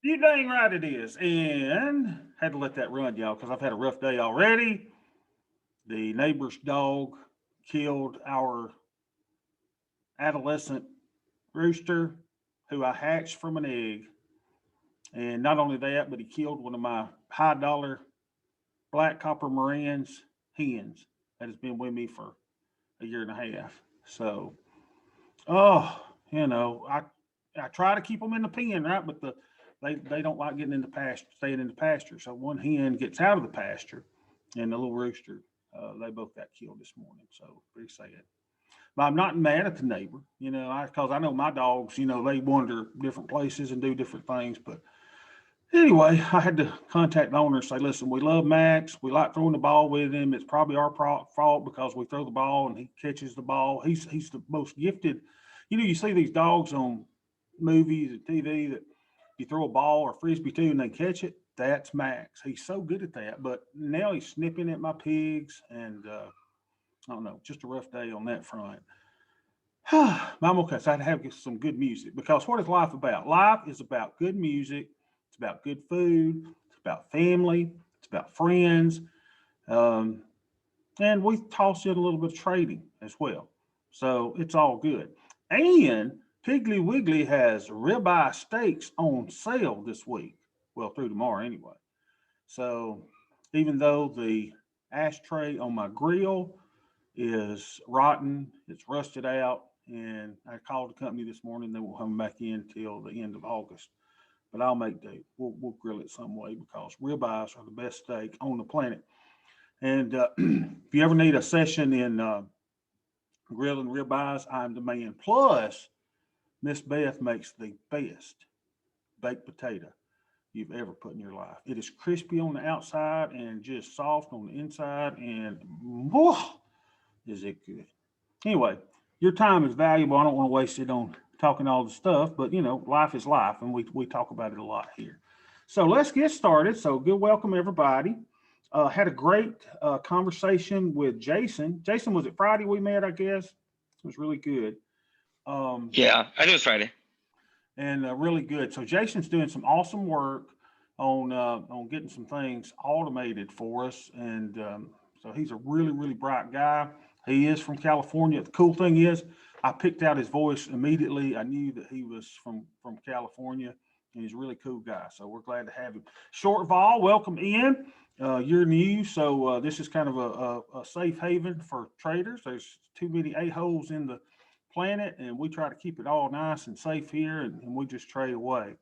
You dang right it is. And had to let that run, y'all, because I've had a rough day already. The neighbor's dog killed our adolescent rooster who I hatched from an egg. And not only that, but he killed one of my high dollar black copper Moran's hens that has been with me for a year and a half. So, oh, I try to keep them in the pen, right? But they don't like getting in the pasture, staying in the pasture. So one hen gets out of the pasture, and the little rooster, they both got killed this morning. So pretty sad. But I'm not mad at the neighbor, because I know my dogs, they wander different places and do different things. But anyway, I had to contact the owner and say, listen, we love Max. We like throwing the ball with him. It's probably our fault because we throw the ball and he catches the ball. He's the most gifted. You see these dogs on movies and TV that you throw a ball or frisbee to and they catch it. That's Max. He's so good at that. But now he's snipping at my pigs, and I don't know, just a rough day on that front. I'm okay. So I had to have some good music because what is life about? Life is about good music. It's about good food. It's about family. It's about friends. Um, and we toss in a little bit of trading as well. So it's all good. And Piggly Wiggly has ribeye steaks on sale this week. Well, through tomorrow anyway. So even though the ashtray on my grill is rotten, it's rusted out, and I called the company this morning. They won't come back in till the end of August. But I'll make do. We'll grill it some way because ribeyes are the best steak on the planet. And if you ever need a session in grilling ribeyes, I'm the man. Plus, Miss Beth makes the best baked potato you've ever put in your life. It is crispy on the outside and just soft on the inside, and whoa, is it good. Anyway, your time is valuable. I don't want to waste it on talking all the stuff, but life is life, and we talk about it a lot here. So let's get started. So good welcome everybody. Had a great conversation with Jason. Jason, was it Friday we met? I guess it was really good. Um, Yeah, I think it was Friday. and really good. So Jason's doing some awesome work on getting some things automated for us, and so he's a really bright guy. He is from California. The cool thing is, I picked out his voice immediately. I knew that he was from California, and he's a really cool guy. So we're glad to have him. Short Vol, welcome in. You're new, so this is kind of a safe haven for traders. There's too many a-holes in the planet, and we try to keep it all nice and safe here, and we just trade away.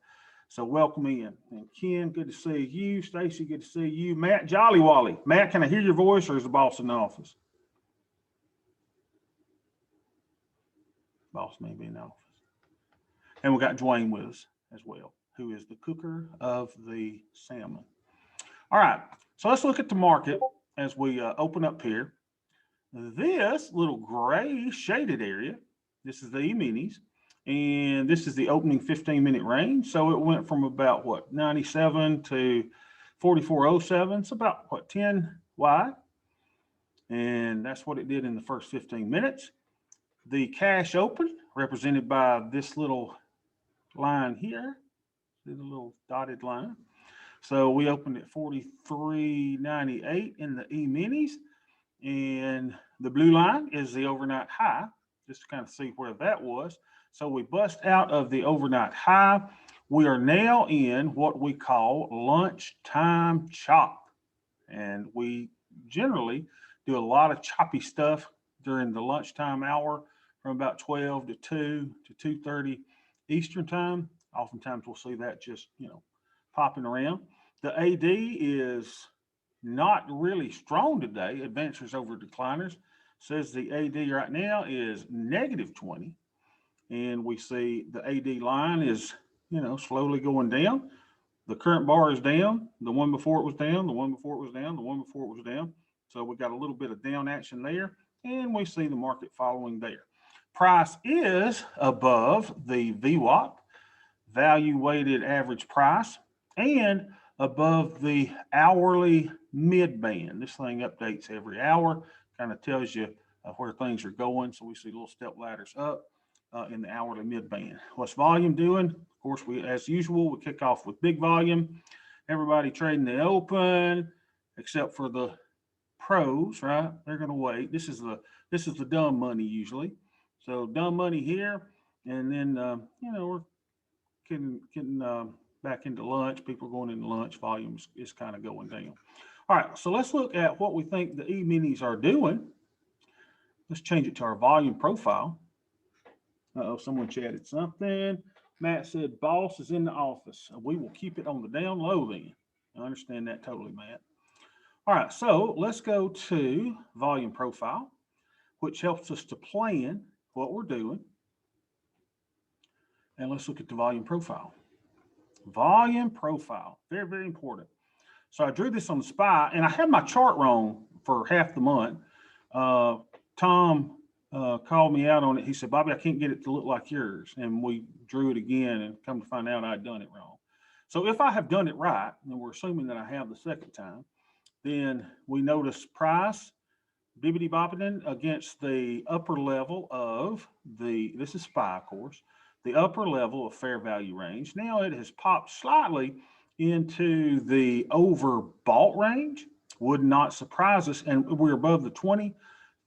So welcome in. And Ken, good to see you. Stacy, good to see you. Matt Jolly Wally. Matt, can I hear your voice, or is the boss in the office? Boss may be in the office. And we got Dwayne with us as well, who is the cooker of the salmon. All right, so let's look at the market as we open up here. This little gray shaded area, this is the E-minis, and this is the opening 15-minute range. So it went from about 97 to 4407. It's about 10 wide, and that's what it did in the first 15 minutes. The cash open, represented by this little line here, see the little dotted line. So we opened at 43.98 in the E-minis, and the blue line is the overnight high, just to kind of see where that was. So we bust out of the overnight high. We are now in what we call lunchtime chop. And we generally do a lot of choppy stuff during the lunchtime hour from about 12 to 2 to 2:30 Eastern time. Oftentimes we'll see that just, popping around. The AD is not really strong today. Advancers over decliners says the AD right now is negative 20. And we see the AD line is, slowly going down. The current bar is down. The one before it was down. The one before it was down. The one before it was down. So we got a little bit of down action there. And we see the market following there. Price is above the VWAP, value weighted average price, and above the hourly mid band. This thing updates every hour, kind of tells you where things are going. So we see little step ladders up in the hourly mid band. What's volume doing? Of course, as usual, we kick off with big volume. Everybody trading the open, except for the pros, right? They're going to wait. This is the dumb money usually. So dumb money here, and then we're getting back into lunch. People going into lunch. Volume is kind of going down. All right, so let's look at what we think the E-minis are doing. Let's change it to our volume profile. Someone chatted something. Matt said, boss is in the office. We will keep it on the down low then. I understand that totally, Matt. All right, so let's go to volume profile, which helps us to plan what we're doing. And let's look at the volume profile. Volume profile, very, very important. So I drew this on the SPY, and I had my chart wrong for half the month. Tom called me out on it. He said, Bobby, I can't get it to look like yours. And we drew it again and come to find out I'd done it wrong. So if I have done it right, and we're assuming that I have the second time, then we notice price bibbity bopping against the upper level of this is SPY, of course, the upper level of fair value range. Now it has popped slightly into the overbought range. Would not surprise us. And we're above the 20,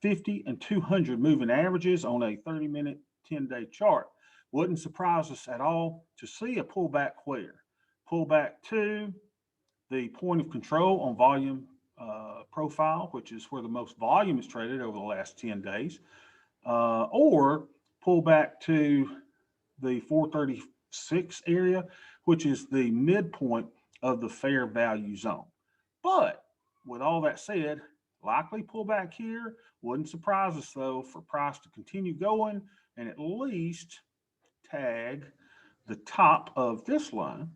50, and 200 moving averages on a 30-minute, 10-day chart. Wouldn't surprise us at all to see a pullback where? Pullback to the point of control on volume profile, which is where the most volume is traded over the last 10 days, or pull back to the 436 area, which is the midpoint of the fair value zone. But with all that said, likely pull back here. Wouldn't surprise us, though, for price to continue going and at least tag the top of this line,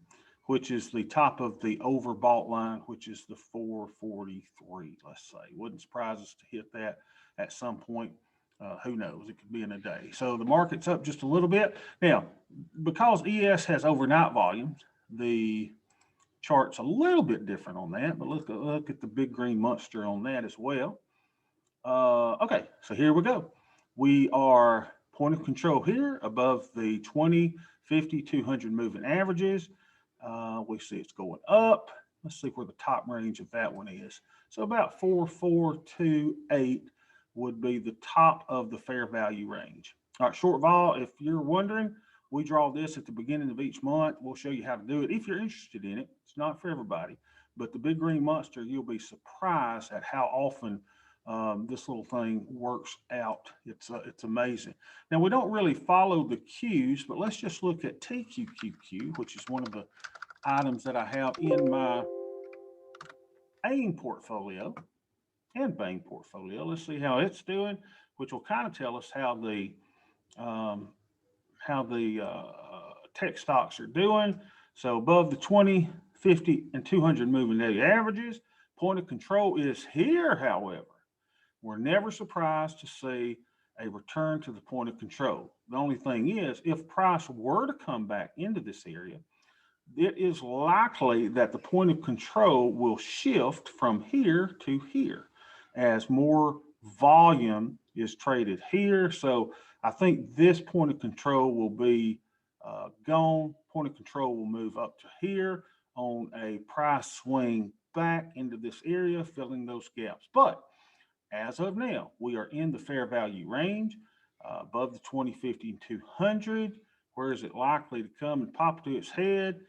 which is the top of the overbought line, which is the 443, let's say. Wouldn't surprise us to hit that at some point. Who knows? It could be in a day. So the market's up just a little bit. Now, because ES has overnight volumes, the chart's a little bit different on that, but let's go look at the big green monster on that as well. Okay, so here we go. We are point of control here above the 20, 50, 200 moving averages. We see it's going up. Let's see where the top range of that one is. So about 4428 would be the top of the fair value range. All right, short vol, if you're wondering, we draw this at the beginning of each month. We'll show you how to do it if you're interested in it. It's not for everybody, but the big green monster, you'll be surprised at how often this little thing works out. It's amazing. Now, we don't really follow the Qs, but let's just look at TQQQ, which is one of the items that I have in my AIM portfolio and Bang portfolio. Let's see how it's doing, which will kind of tell us how the tech stocks are doing. So above the 20, 50, and 200 moving daily averages. Point of control is here, however. We're never surprised to see a return to the point of control. The only thing is, if price were to come back into this area, it is likely that the point of control will shift from here to here as more volume is traded here. So I think this point of control will be gone. Point of control will move up to here on a price swing back into this area, filling those gaps. But as of now, we are in the fair value range above the 20, 50, and 200. Where is it likely to come and pop to its head?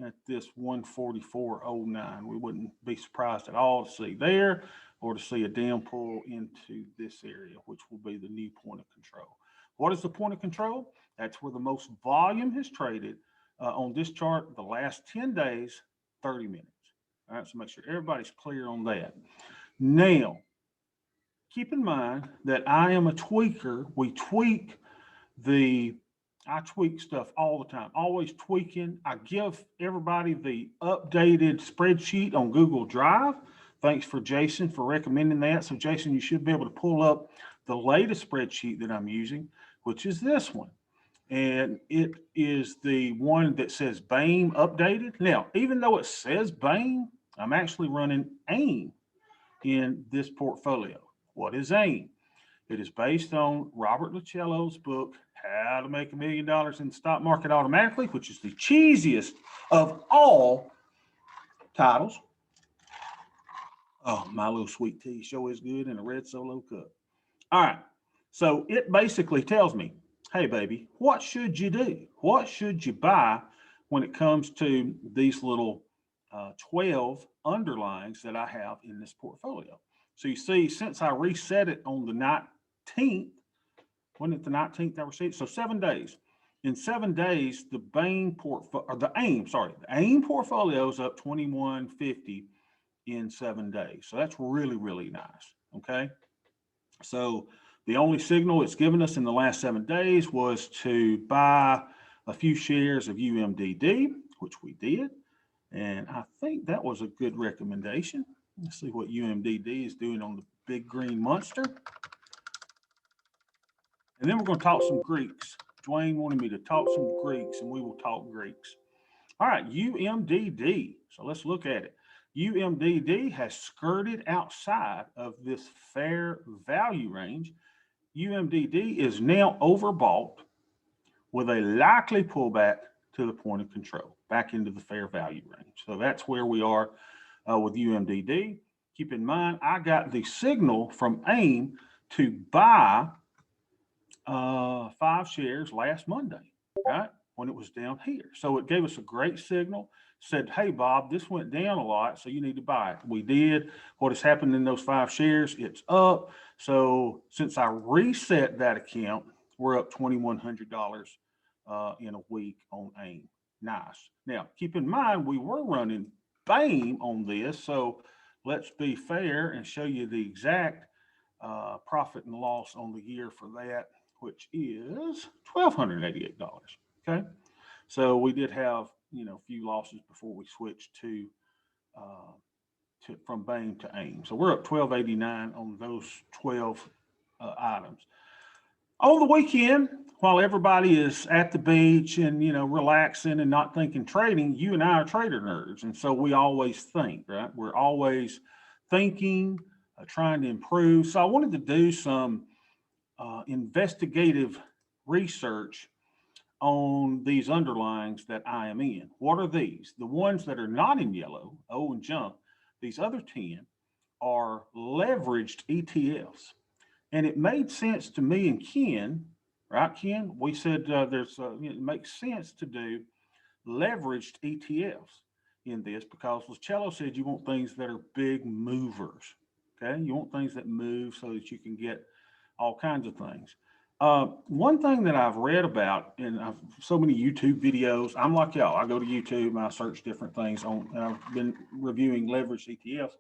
At this 144.09. We wouldn't be surprised at all to see there or to see a down pull into this area, which will be the new point of control. What is the point of control? That's where the most volume has traded on this chart the last 10 days, 30 minutes. All right, so make sure everybody's clear on that. Now, keep in mind that I am a tweaker. I tweak stuff all the time, always tweaking. I give everybody the updated spreadsheet on Google Drive. Thanks for Jason for recommending that. So Jason, you should be able to pull up the latest spreadsheet that I'm using, which is this one. And it is the one that says BAME updated. Now, even though it says BAME, I'm actually running AIM in this portfolio. What is AIM? It is based on Robert Lucello's book, How to Make $1 Million in the Stock Market Automatically, which is the cheesiest of all titles. Oh, my little sweet tea sure is good in a red Solo cup. All right. So it basically tells me, hey, baby, what should you do? What should you buy when it comes to these little 12 underlyings that I have in this portfolio? So you see, since I reset it on the 19th, wasn't it the 19th I reset? So 7 days. In 7 days, the AIM portfolio is up 2150 in 7 days. So that's really, really nice. Okay. So the only signal it's given us in the last 7 days was to buy a few shares of UMDD, which we did. And I think that was a good recommendation. Let's see what UMDD is doing on the big green monster. And then we're going to talk some Greeks. Dwayne wanted me to talk some Greeks, and we will talk Greeks. All right, UMDD. So let's look at it. UMDD has skirted outside of this fair value range. UMDD is now overbought with a likely pullback to the point of control, back into the fair value range. So that's where we are with UMDD. Keep in mind, I got the signal from AIM to buy 5 shares last Monday, right? When it was down here. So it gave us a great signal, said, hey, Bob, this went down a lot, so you need to buy it. We did. What has happened in those 5 shares? It's up. So since I reset that account, we're up $2,100 in a week on AIM. Nice. Now, keep in mind, we were running BAME on this, so let's be fair and show you the exact profit and loss on the year for that, which is $1,288. Okay, so we did have a few losses before we switched from BAME to AIM. So we're up $1,289 on those 12 items. On the weekend, while everybody is at the beach and relaxing and not thinking trading, you and I are trader nerds, and so we always think, right? We're always thinking, trying to improve. So I wanted to do some investigative research on these underlyings that I am in. What are these? The ones that are not in yellow, and junk, these other 10 are leveraged ETFs. And it made sense to me and Ken, right, Ken? We said it makes sense to do leveraged ETFs in this because Lucello said you want things that are big movers, okay? You want things that move so that you can get all kinds of things. One thing that I've read about, and I've so many YouTube videos, I'm like y'all, I go to YouTube and I search different things and I've been reviewing leveraged ETFs.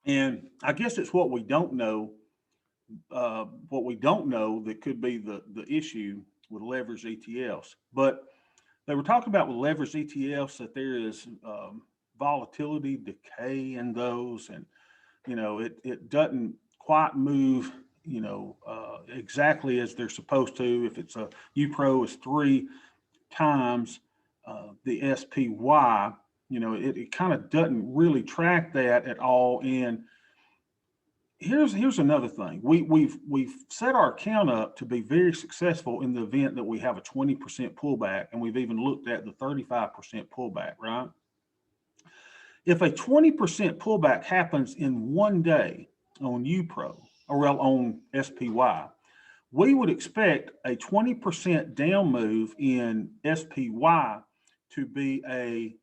And I guess it's what we don't know that could be the issue with leveraged ETFs. But they were talking about with leveraged ETFs that there is volatility decay in those, and it doesn't quite move exactly as they're supposed to. If it's a UPRO is 3 times the SPY, it kind of doesn't really track that at all. And here's another thing. We've set our account up to be very successful in the event that we have a 20% pullback, and we've even looked at the 35% pullback, right? If a 20% pullback happens in one day on UPRO, or on SPY, we would expect a 20% down move in SPY to be a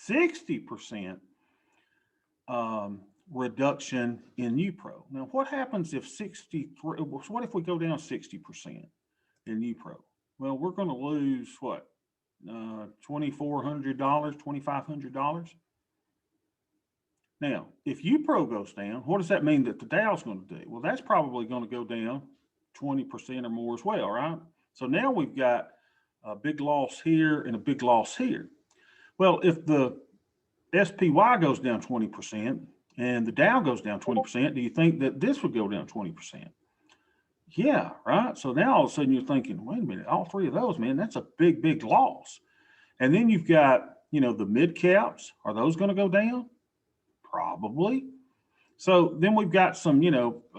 60% reduction in UPRO. Now, what happens if what if we go down 60% in UPRO? Well, we're going to lose what? $2,400, $2,500. Now, if UPRO goes down, what does that mean that the Dow's going to do? Well, that's probably going to go down 20% or more as well, right? So now we've got a big loss here and a big loss here. Well, if the SPY goes down 20% and the Dow goes down 20%, do you think that this would go down 20%? Yeah, right? So now all of a sudden you're thinking, wait a minute, all 3 of those, man, that's a big, big loss. And then you've got, the mid caps. Are those going to go down? Probably. So then we've got some,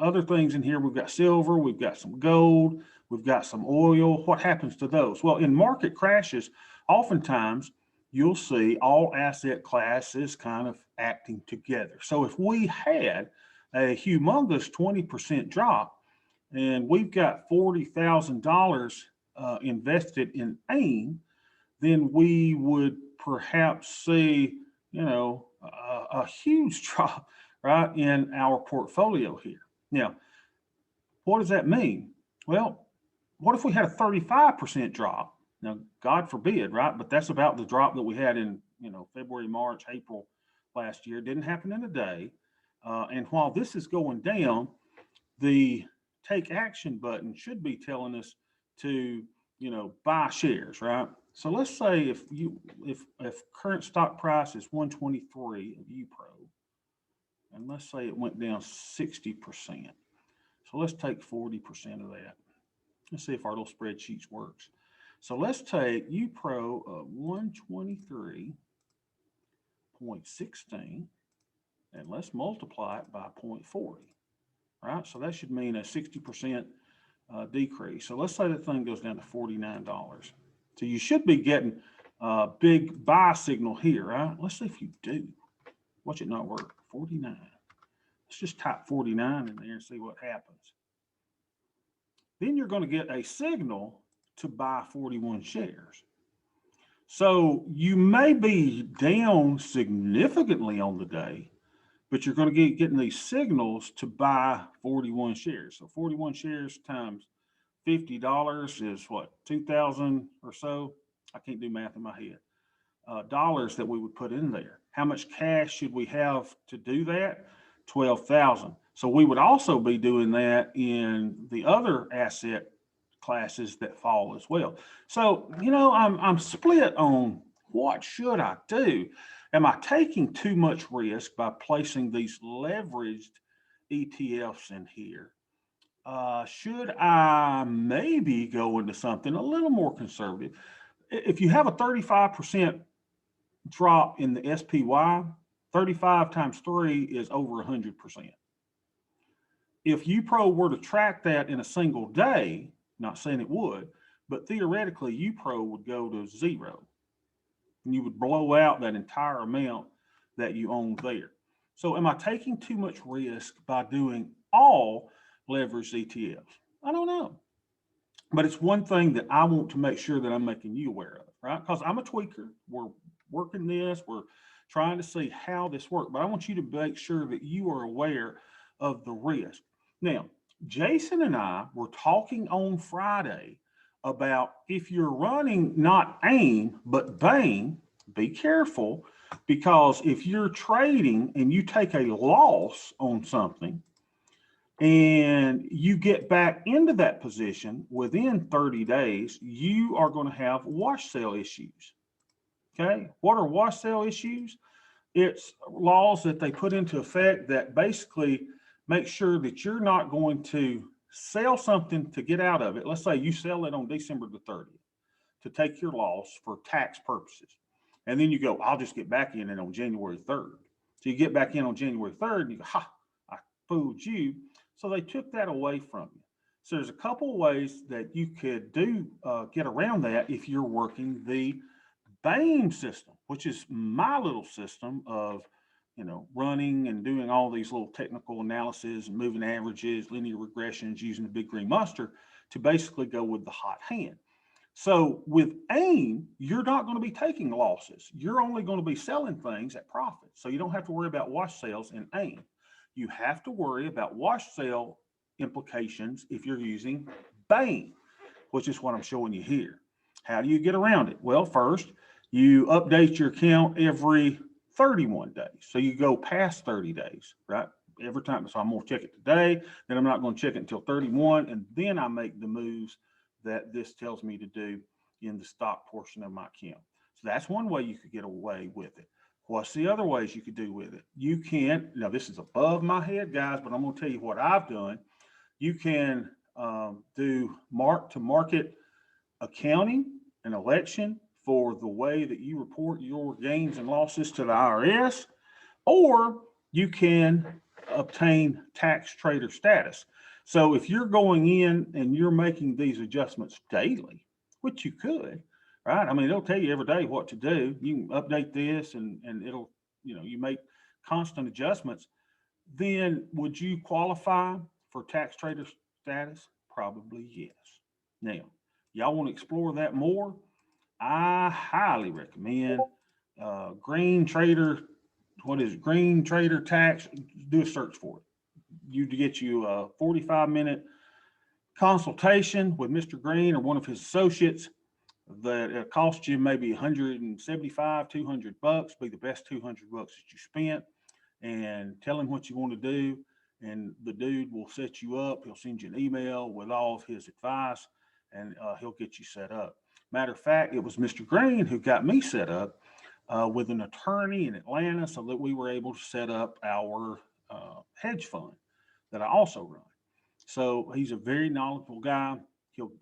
other things in here. We've got silver, we've got some gold, we've got some oil. What happens to those? Well, in market crashes, oftentimes you'll see all asset classes kind of acting together. So if we had a humongous 20% drop and we've got $40,000 invested in AIM, then we would perhaps see, a huge drop, right, in our portfolio here. Now, what does that mean? Well, what if we had a 35% drop? Now, God forbid, right? But that's about the drop that we had in, February, March, April last year. It didn't happen in a day. And while this is going down, the take action button should be telling us to, buy shares, right? So let's say if current stock price is 123 of UPRO, and let's say it went down 60%. So let's take 40% of that. Let's see if our little spreadsheet works. So let's take UPRO of 123.16 and let's multiply it by 0.40, right? So that should mean a 60% decrease. So let's say the thing goes down to $49. So you should be getting a big buy signal here, right? Let's see if you do. Watch it not work. 49. Let's just type 49 in there and see what happens. Then you're going to get a signal to buy 41 shares. So you may be down significantly on the day, but you're going to get getting these signals to buy 41 shares. So 41 shares times $50 is what, 2,000 or so? I can't do math in my head. Dollars that we would put in there. How much cash should we have to do that? 12,000. So we would also be doing that in the other asset classes that fall as well. So, I'm split on what should I do. Am I taking too much risk by placing these leveraged ETFs in here? Should I maybe go into something a little more conservative? If you have a 35% drop in the SPY, 35 times 3 is over 100%. If UPRO were to track that in a single day, not saying it would, but theoretically UPRO would go to zero. And you would blow out that entire amount that you own there. So am I taking too much risk by doing all leveraged ETFs? I don't know. But it's one thing that I want to make sure that I'm making you aware of, right? Because I'm a tweaker. We're working this. We're trying to see how this works. But I want you to make sure that you are aware of the risk. Now, Jason and I were talking on Friday about if you're running not AIM, but BAIM, be careful, because if you're trading and you take a loss on something and you get back into that position within 30 days, you are going to have wash sale issues. Okay, what are wash sale issues? It's laws that they put into effect that basically make sure that you're not going to sell something to get out of it. Let's say you sell it on December the 30th to take your loss for tax purposes. And then you go, I'll just get back in it on January 3rd. So you get back in on January 3rd and you go, ha, I fooled you. So they took that away from you. So there's a couple of ways that you could get around that if you're working the BAIM system, which is my little system of running and doing all these little technical analysis, moving averages, linear regressions, using the big green monster to basically go with the hot hand. So with AIM, you're not going to be taking losses. You're only going to be selling things at profit. So you don't have to worry about wash sales in AIM. You have to worry about wash sale implications if you're using BAIM, which is what I'm showing you here. How do you get around it? Well, first, you update your account every 31 days. So you go past 30 days, right? Every time. So I'm going to check it today, then I'm not going to check it until 31, and then I make the moves that this tells me to do in the stock portion of my account. So that's one way you could get away with it. What's the other ways you could do with it? You can, now this is above my head, guys, but I'm going to tell you what I've done. You can do mark-to-market accounting and election for the way that you report your gains and losses to the IRS, or you can obtain tax trader status. So if you're going in and you're making these adjustments daily, which you could, right? I mean, it'll tell you every day what to do. You can update this and it'll, you make constant adjustments. Then would you qualify for tax trader status? Probably yes. Now, y'all want to explore that more? I highly recommend Green Trader. What is Green Trader Tax? Do a search for it. You get you a 45-minute consultation with Mr. Green or one of his associates that cost you maybe 175, 200 bucks, be the best 200 bucks that you spent, and tell him what you want to do. And the dude will set you up. He'll send you an email with all of his advice, and he'll get you set up. Matter of fact, it was Mr. Green who got me set up with an attorney in Atlanta so that we were able to set up our hedge fund that I also run. So he's a very knowledgeable guy.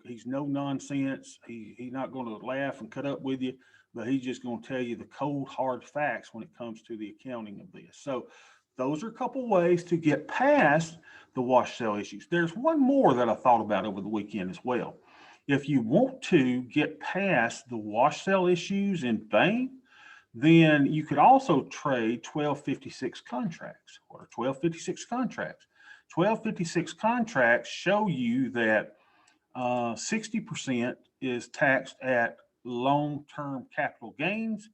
He's no nonsense. He's not going to laugh and cut up with you, but he's just going to tell you the cold hard facts when it comes to the accounting of this. So those are a couple ways to get past the wash sale issues. There's one more that I thought about over the weekend as well. If you want to get past the wash sale issues in BAME, then you could also trade 1256 contracts. What are 1256 contracts? 1256 contracts show you that 60% is taxed at long-term capital gains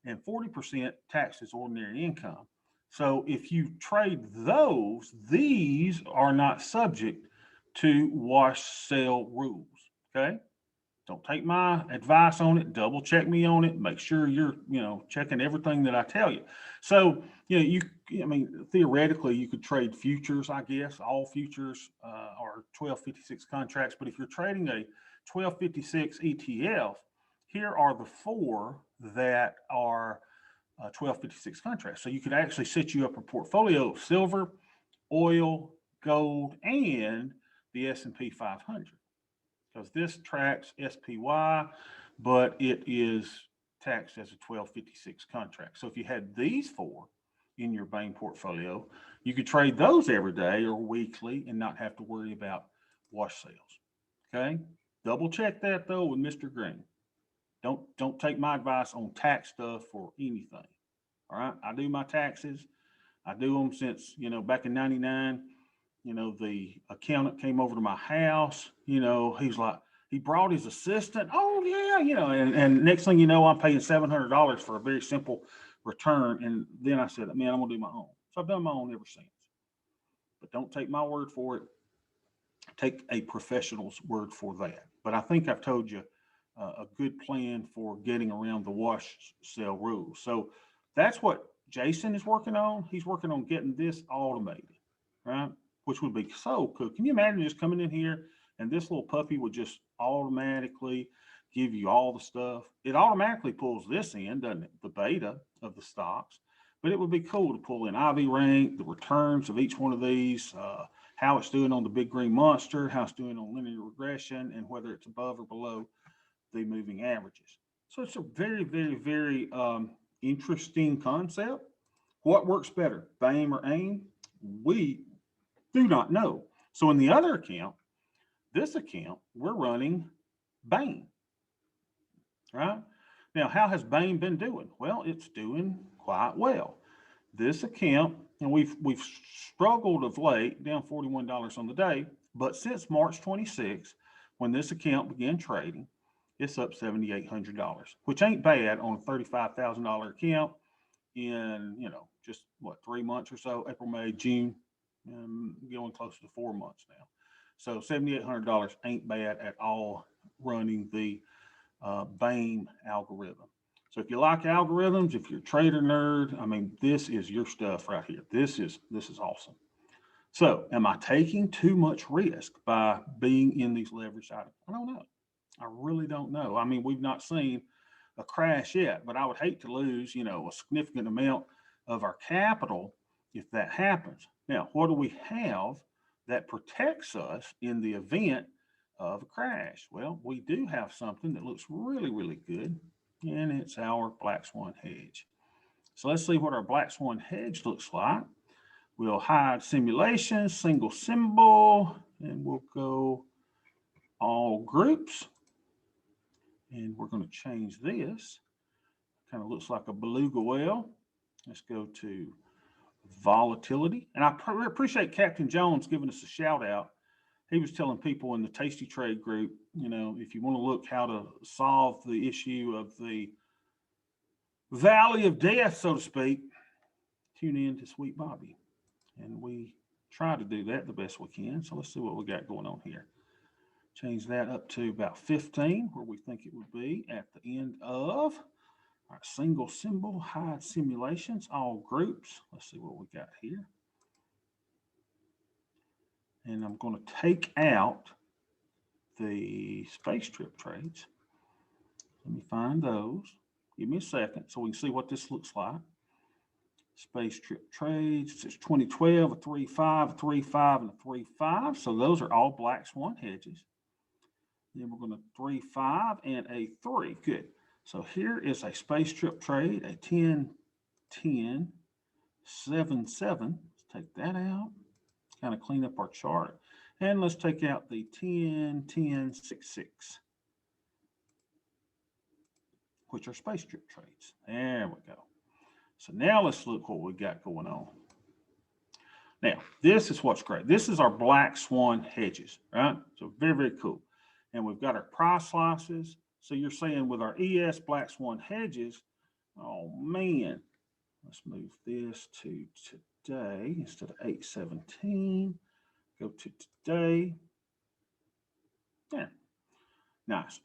and 40% taxed as ordinary income. So if you trade those, these are not subject to wash sale rules. Okay. Don't take my advice on it. Double check me on it. Make sure you're, checking everything that I tell you. So, theoretically, you could trade futures, I guess. All futures are 1256 contracts. But if you're trading a 1256 ETF, here are the four that are 1256 contracts. So you could actually set you up a portfolio of silver, oil, gold, and the S&P 500. Because this tracks SPY, but it is taxed as a 1256 contract. So if you had these four in your BAME portfolio, you could trade those every day or weekly and not have to worry about wash sales. Okay. Double check that though with Mr. Green. Don't take my advice on tax stuff for anything. All right. I do my taxes. I do them since, back in 99. The accountant came over to my house, he's like, he brought his assistant. Oh yeah. And next thing you know, I'm paying $700 for a very simple return. And then I said, man, I'm going to do my own. So I've done my own ever since, but don't take my word for it. Take a professional's word for that. But I think I've told you a good plan for getting around the wash sale rules. So that's what Jason is working on. He's working on getting this automated, right? Which would be so cool. Can you imagine just coming in here and this little puppy would just automatically give you all the stuff? It automatically pulls this in, doesn't it? The beta of the stocks. But it would be cool to pull in IV rank, the returns of each one of these, how it's doing on the big green monster, how it's doing on linear regression, and whether it's above or below the moving averages. So it's a very, very, very interesting concept. What works better, BAME or AIM? We do not know. So in the other account, this account, we're running BAME, right? Now, how has BAME been doing? Well, it's doing quite well. This account, and we've struggled of late, down $41 on the day, but since March 26, when this account began trading, it's up $7,800, which ain't bad on a $35,000 account in, just 3 months or so, April, May, June, going close to 4 months now. So $7,800 ain't bad at all running the BAME algorithm. So if you like algorithms, if you're a trader nerd, this is your stuff right here. This is awesome. So am I taking too much risk by being in these leveraged items? I don't know. I really don't know. We've not seen a crash yet, but I would hate to lose, a significant amount of our capital if that happens. Now, what do we have that protects us in the event of a crash? Well, we do have something that looks really, really good, and it's our Black Swan hedge. So let's see what our Black Swan hedge looks like. We'll hide simulation, single symbol, and we'll go all groups. And we're going to change this. Kind of looks like a beluga whale. Let's go to volatility. And I appreciate Captain Jones giving us a shout out. He was telling people in the Tasty Trade group, you know, if you want to look how to solve the issue of the valley of death, so to speak, tune in to Sweet Bobby. And we try to do that the best we can. So let's see what we got going on here. Change that up to about 15, where we think it would be at the end of our single symbol, hide simulations, all groups. Let's see what we got here. And I'm going to take out the space trip trades. Let me find those. Give me a second so we can see what this looks like. Space trip trades. It's 2012, a 3.5, a 3.5, and a 3.5. So those are all Black Swan hedges. Then we're going to 3.5 and a 3. Good. So here is a space trip trade, a 10, 10, 7, 7. Let's take that out. Kind of clean up our chart. And let's take out the 10, 10, 6, 6, which are space trip trades. There we go. So now let's look what we got going on. Now, this is what's great. This is our Black Swan hedges, right? So very, very cool. And we've got our price slices. So you're saying with our ES Black Swan hedges, oh man, let's move this to today instead of 8/17. Go to today. Yeah, nice.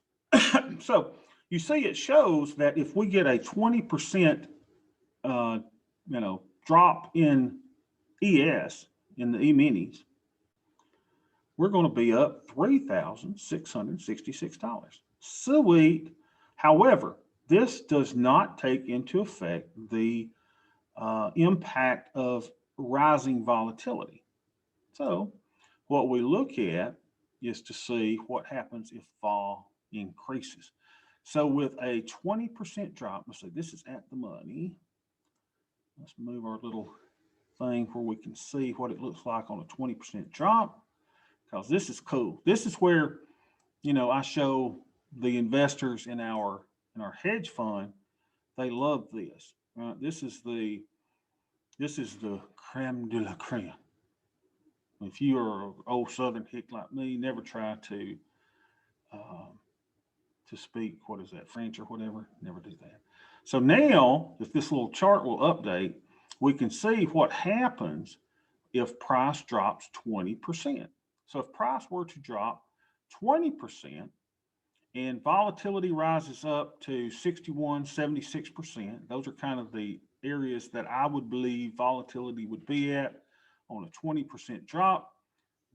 So you see it shows that if we get a 20% drop in ES in the EMinis, we're going to be up $3,666. Sweet. However, this does not take into effect the impact of rising volatility. So what we look at is to see what happens if vol increases. So with a 20% drop, let's say this is at the money. Let's move our little thing where we can see what it looks like on a 20% drop, because this is cool. This is where, you know, I show the investors in our hedge fund, they love this. Right? This is the creme de la creme. If you are an old Southern hick like me, never try to speak, what is that, French or whatever, never do that. So now, if this little chart will update, we can see what happens if price drops 20%. So if price were to drop 20% and volatility rises up to 61, 76%, those are kind of the areas that I would believe volatility would be at on a 20% drop,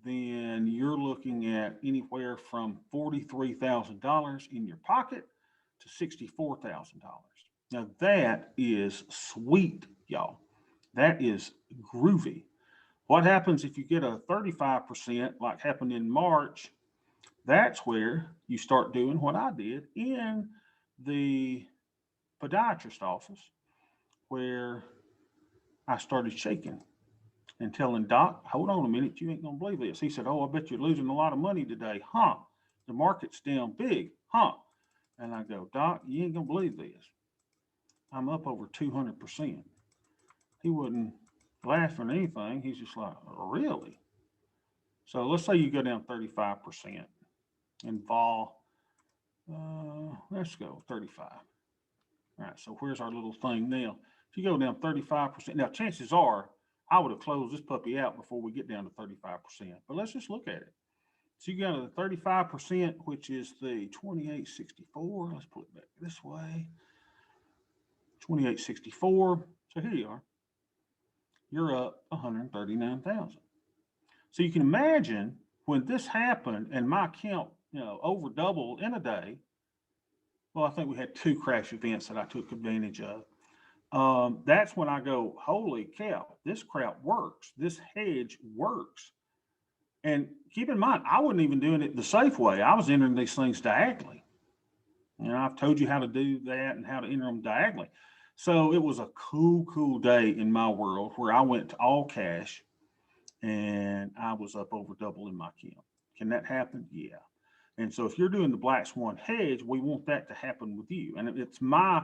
then you're looking at anywhere from $43,000 in your pocket to $64,000. Now that is sweet, y'all. That is groovy. What happens if you get a 35% like happened in March? That's where you start doing what I did in the podiatrist office, where I started shaking and telling Doc, hold on a minute, you ain't gonna believe this. He said, oh, I bet you're losing a lot of money today. Huh? The market's down big. Huh? And I go, Doc, you ain't gonna believe this. I'm up over 200%. He wasn't laughing or anything. He's just like, really? So let's say you go down 35% and vol, let's go 35. All right, so where's our little thing now? If you go down 35%, now chances are I would have closed this puppy out before we get down to 35%, but let's just look at it. So you go to the 35%, which is the 2864. Let's put it back this way. 2864. So here you are. You're up 139,000. So you can imagine when this happened and my account, over doubled in a day. Well, I think we had 2 crash events that I took advantage of. That's when I go, holy cow, this crap works. This hedge works. And keep in mind, I wasn't even doing it the safe way. I was entering these things diagonally. I've told you how to do that and how to enter them diagonally. So it was a cool day in my world where I went to all cash and I was up over double in my account. Can that happen? Yeah. And so if you're doing the Black Swan hedge, we want that to happen with you. And it's my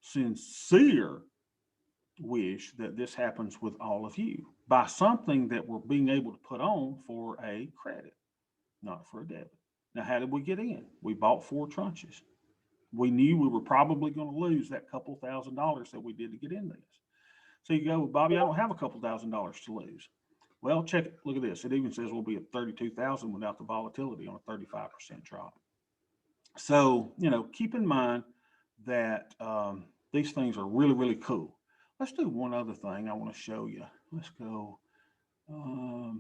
sincere wish that this happens with all of you by something that we're being able to put on for a credit, not for a debit. Now, how did we get in? We bought 4 tranches. We knew we were probably going to lose that couple $1,000s that we did to get in this. So you go, Bobby, I don't have a couple $1,000s to lose. Well, check it. Look at this. It even says we'll be at 32,000 without the volatility on a 35% drop. So, keep in mind that these things are really, really cool. Let's do one other thing I want to show you. Let's go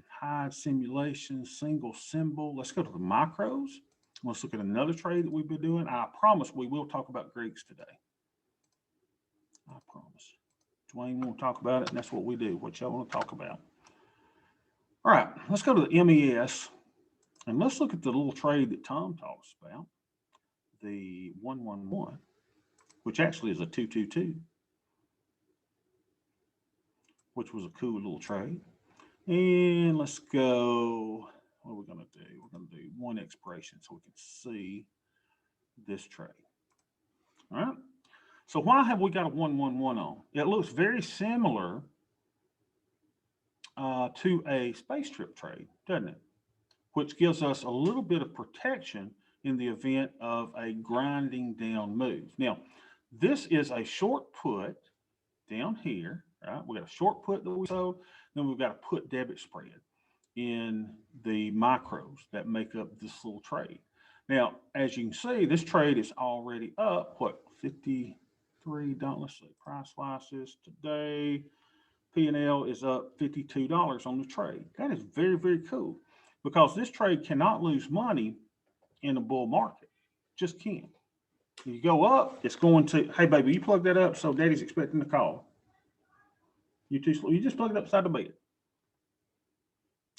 hide simulation, single symbol. Let's go to the macros. Let's look at another trade that we've been doing. I promise we will talk about Greeks today. I promise. Dwayne won't talk about it, and that's what we do, what y'all want to talk about. All right, let's go to the MES, and let's look at the little trade that Tom talks about, the 111, which actually is a 222, which was a cool little trade. And let's go, what are we going to do? We're going to do one expiration so we can see this trade. All right. So why have we got a 111 on? It looks very similar to a space trip trade, doesn't it? Which gives us a little bit of protection in the event of a grinding down move. Now, this is a short put down here, right? We got a short put that we sold, then we've got a put debit spread in the macros that make up this little trade. Now, as you can see, this trade is already up, what, 53, let's see, price slices today. P&L is up $52 on the trade. That is very, very cool because this trade cannot lose money in a bull market. Just can't. If you go up, it's going to, hey, baby, you plug that up so daddy's expecting the call. You too slow. You just plug it upside the bed.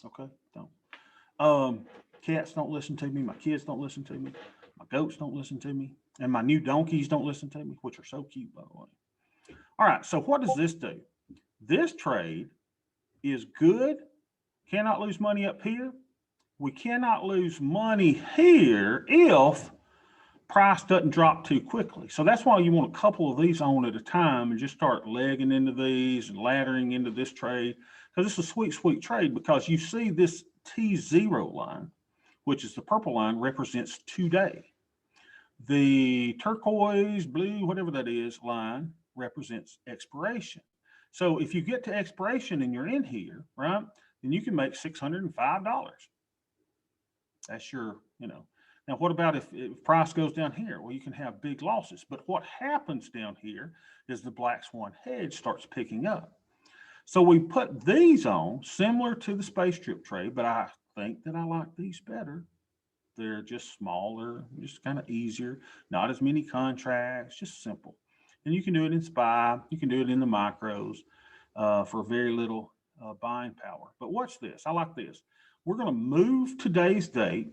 Okay, don't. Cats don't listen to me. My kids don't listen to me. My goats don't listen to me. And my new donkeys don't listen to me, which are so cute, by the way. All right, so what does this do? This trade is good. Cannot lose money up here. We cannot lose money here if price doesn't drop too quickly. So that's why you want a couple of these on at a time and just start legging into these and laddering into this trade, because it's a sweet, sweet trade, because you see this T0 line, which is the purple line, represents today. The turquoise, blue, whatever that is, line represents expiration. So if you get to expiration and you're in here, right, then you can make $605. That's your, Now, what about if price goes down here? Well, you can have big losses. But what happens down here is the Black Swan hedge starts picking up. So we put these on, similar to the space trip trade, but I think that I like these better. They're just smaller, just kind of easier, not as many contracts, just simple. And you can do it in SPY. You can do it in the micros for very little buying power. But watch this. I like this. We're going to move today's date.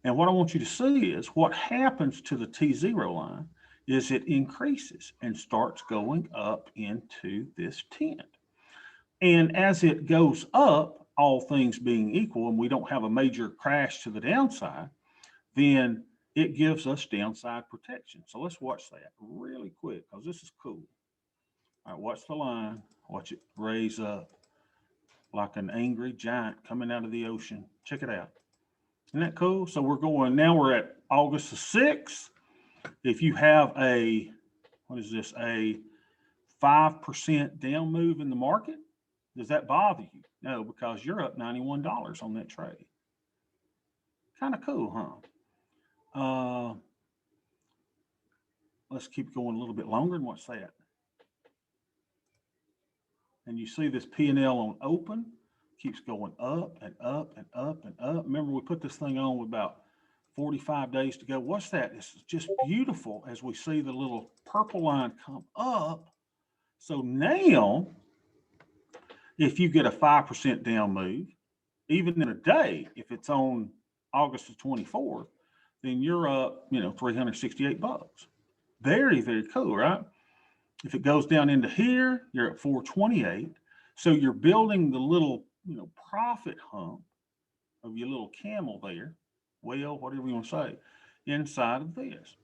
And what I want you to see is what happens to the T0 line is it increases and starts going up into this tent. And as it goes up, all things being equal, and we don't have a major crash to the downside, then it gives us downside protection. So let's watch that really quick because this is cool. All right, watch the line. Watch it raise up like an angry giant coming out of the ocean. Check it out. Isn't that cool? So we're at August the 6th. If you have a 5% down move in the market, does that bother you? No, because you're up $91 on that trade. Kind of cool, huh? Let's keep going a little bit longer and watch that. And you see this P&L on open keeps going up and up and up and up. Remember, we put this thing on with about 45 days to go. What's that? It's just beautiful as we see the little purple line come up. So now, if you get a 5% down move, even in a day, if it's on August the 24th, then you're up, $368. Very, very cool, right? If it goes down into here, you're at 428. So you're building the little, profit hump of your little camel there, whale, whatever you want to say, inside of this.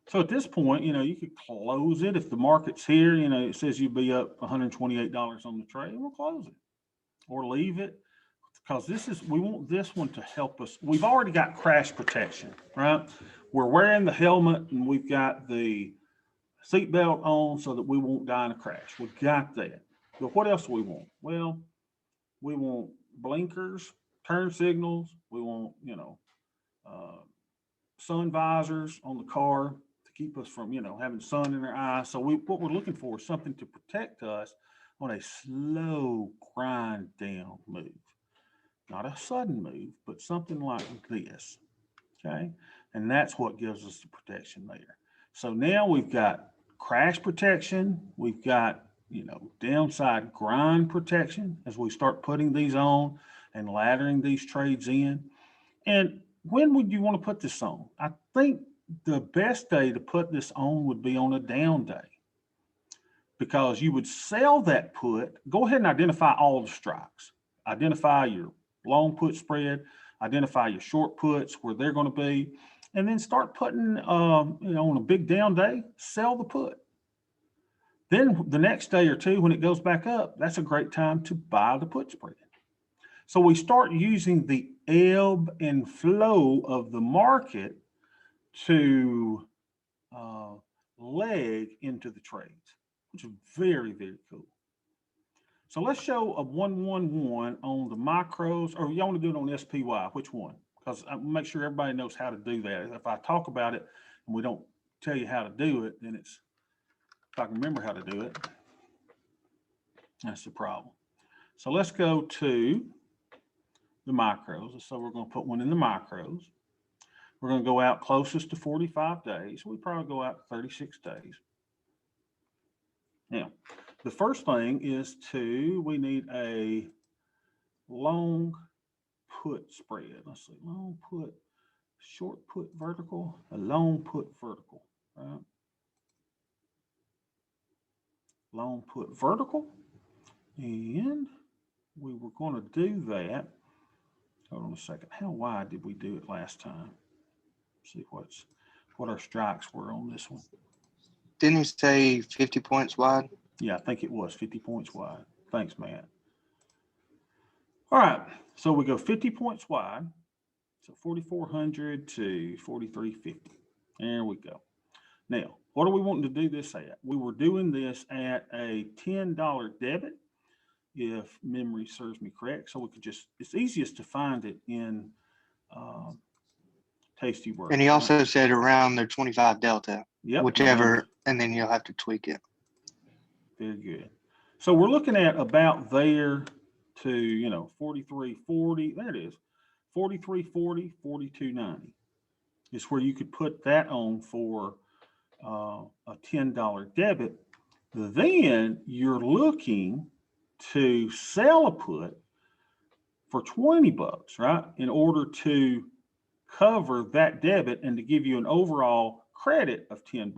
So at this point, you could close it. If the market's here, it says you'd be up $128 on the trade, we'll close it or leave it, because we want this one to help us. We've already got crash protection, right? We're wearing the helmet and we've got the seatbelt on so that we won't die in a crash. We've got that. But what else do we want? Well, we want blinkers, turn signals. We want, sun visors on the car to keep us from, having sun in our eyes. So what we're looking for is something to protect us on a slow grind down move. Not a sudden move, but something like this. Okay. And that's what gives us the protection there. So now we've got crash protection. We've got, downside grind protection as we start putting these on and laddering these trades in. And when would you want to put this on? I think the best day to put this on would be on a down day, because you would sell that put. Go ahead and identify all the strikes. Identify your long put spread, identify your short puts where they're going to be, and then start putting, on a big down day, sell the put. Then the next day or two, when it goes back up, that's a great time to buy the put spread. So we start using the ebb and flow of the market to leg into the trades, which is very, very cool. So let's show a 111 on the micros, or you want to do it on SPY, which one? Because I make sure everybody knows how to do that. If I talk about it and we don't tell you how to do it, then if I can remember how to do it, that's the problem. So let's go to the micros. So we're going to put one in the micros. We're going to go out closest to 45 days. We probably go out 36 days. Now, the first thing is we need a long put spread. Let's see, long put, short put vertical, a long put vertical, right? Long put vertical. And we were going to do that. Hold on a second. How wide did we do it last time? Let's see what our strikes were on this one. Didn't you say 50 points wide? Yeah, I think it was 50 points wide. Thanks, Matt. All right, so we go 50 points wide. So 4,400 to 4,350. There we go. Now, what are we wanting to do this at? We were doing this at a $10 debit, if memory serves me correct. So we could it's easiest to find it in Tasty Works. And he also said around their 25 delta, whichever, and then you'll have to tweak it. Very good. So we're looking at about there to, 43.40. There it is. 43.40, 42.90 is where you could put that on for a $10 debit. Then you're looking to sell a put for $20, right? In order to cover that debit and to give you an overall credit of $10.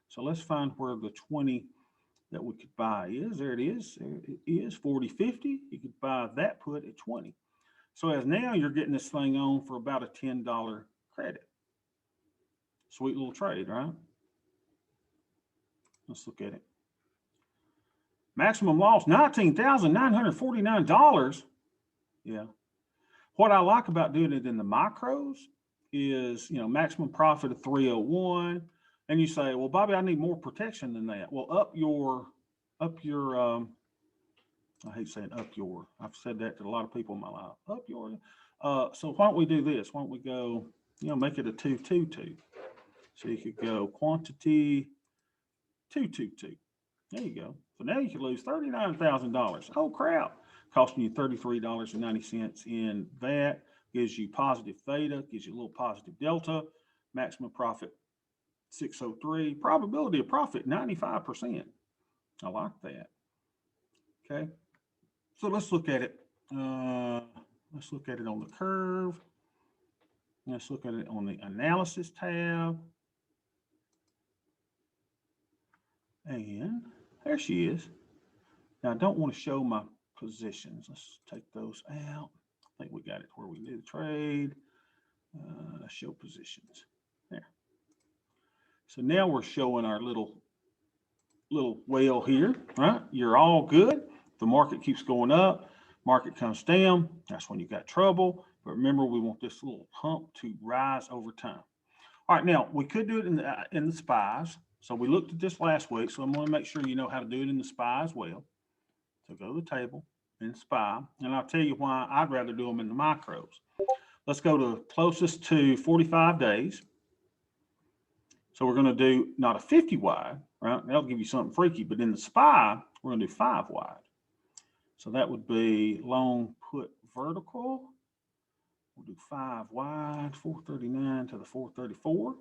So let's find where the 20 that we could buy is. There it is. There it is, 40.50. You could buy that put at 20. So as now you're getting this thing on for about a $10 credit. Sweet little trade, right? Let's look at it. Maximum loss, $19,949. Yeah. What I like about doing it in the micros is, maximum profit of 301. And you say, well, Bobby, I need more protection than that. Well, up your, I hate saying up your, I've said that to a lot of people in my life, up your. So why don't we do this? Why don't we go, make it a 222. So you could go quantity 222. There you go. So now you could lose $39,000. Oh, crap. Costing you $33.90 in that. Gives you positive theta, gives you a little positive delta. Maximum profit 603. Probability of profit 95%. I like that. Okay. So let's look at it. Let's look at it on the curve. Let's look at it on the analysis tab. And there she is. Now I don't want to show my positions. Let's take those out. I think we got it where we do the trade. Show positions. There. So now we're showing our little whale here, right? You're all good. The market keeps going up, market comes down. That's when you got trouble. But remember, we want this little hump to rise over time. All right, now we could do it in the SPYs. So we looked at this last week. So I'm going to make sure you know how to do it in the SPY as well. So go to the table in SPY, and I'll tell you why I'd rather do them in the micros. Let's go to closest to 45 days. So we're going to do not a 50 wide, right? That'll give you something freaky, but in the SPY, we're going to do 5 wide. So that would be long put vertical. We'll do 5 wide, 439 to the 434.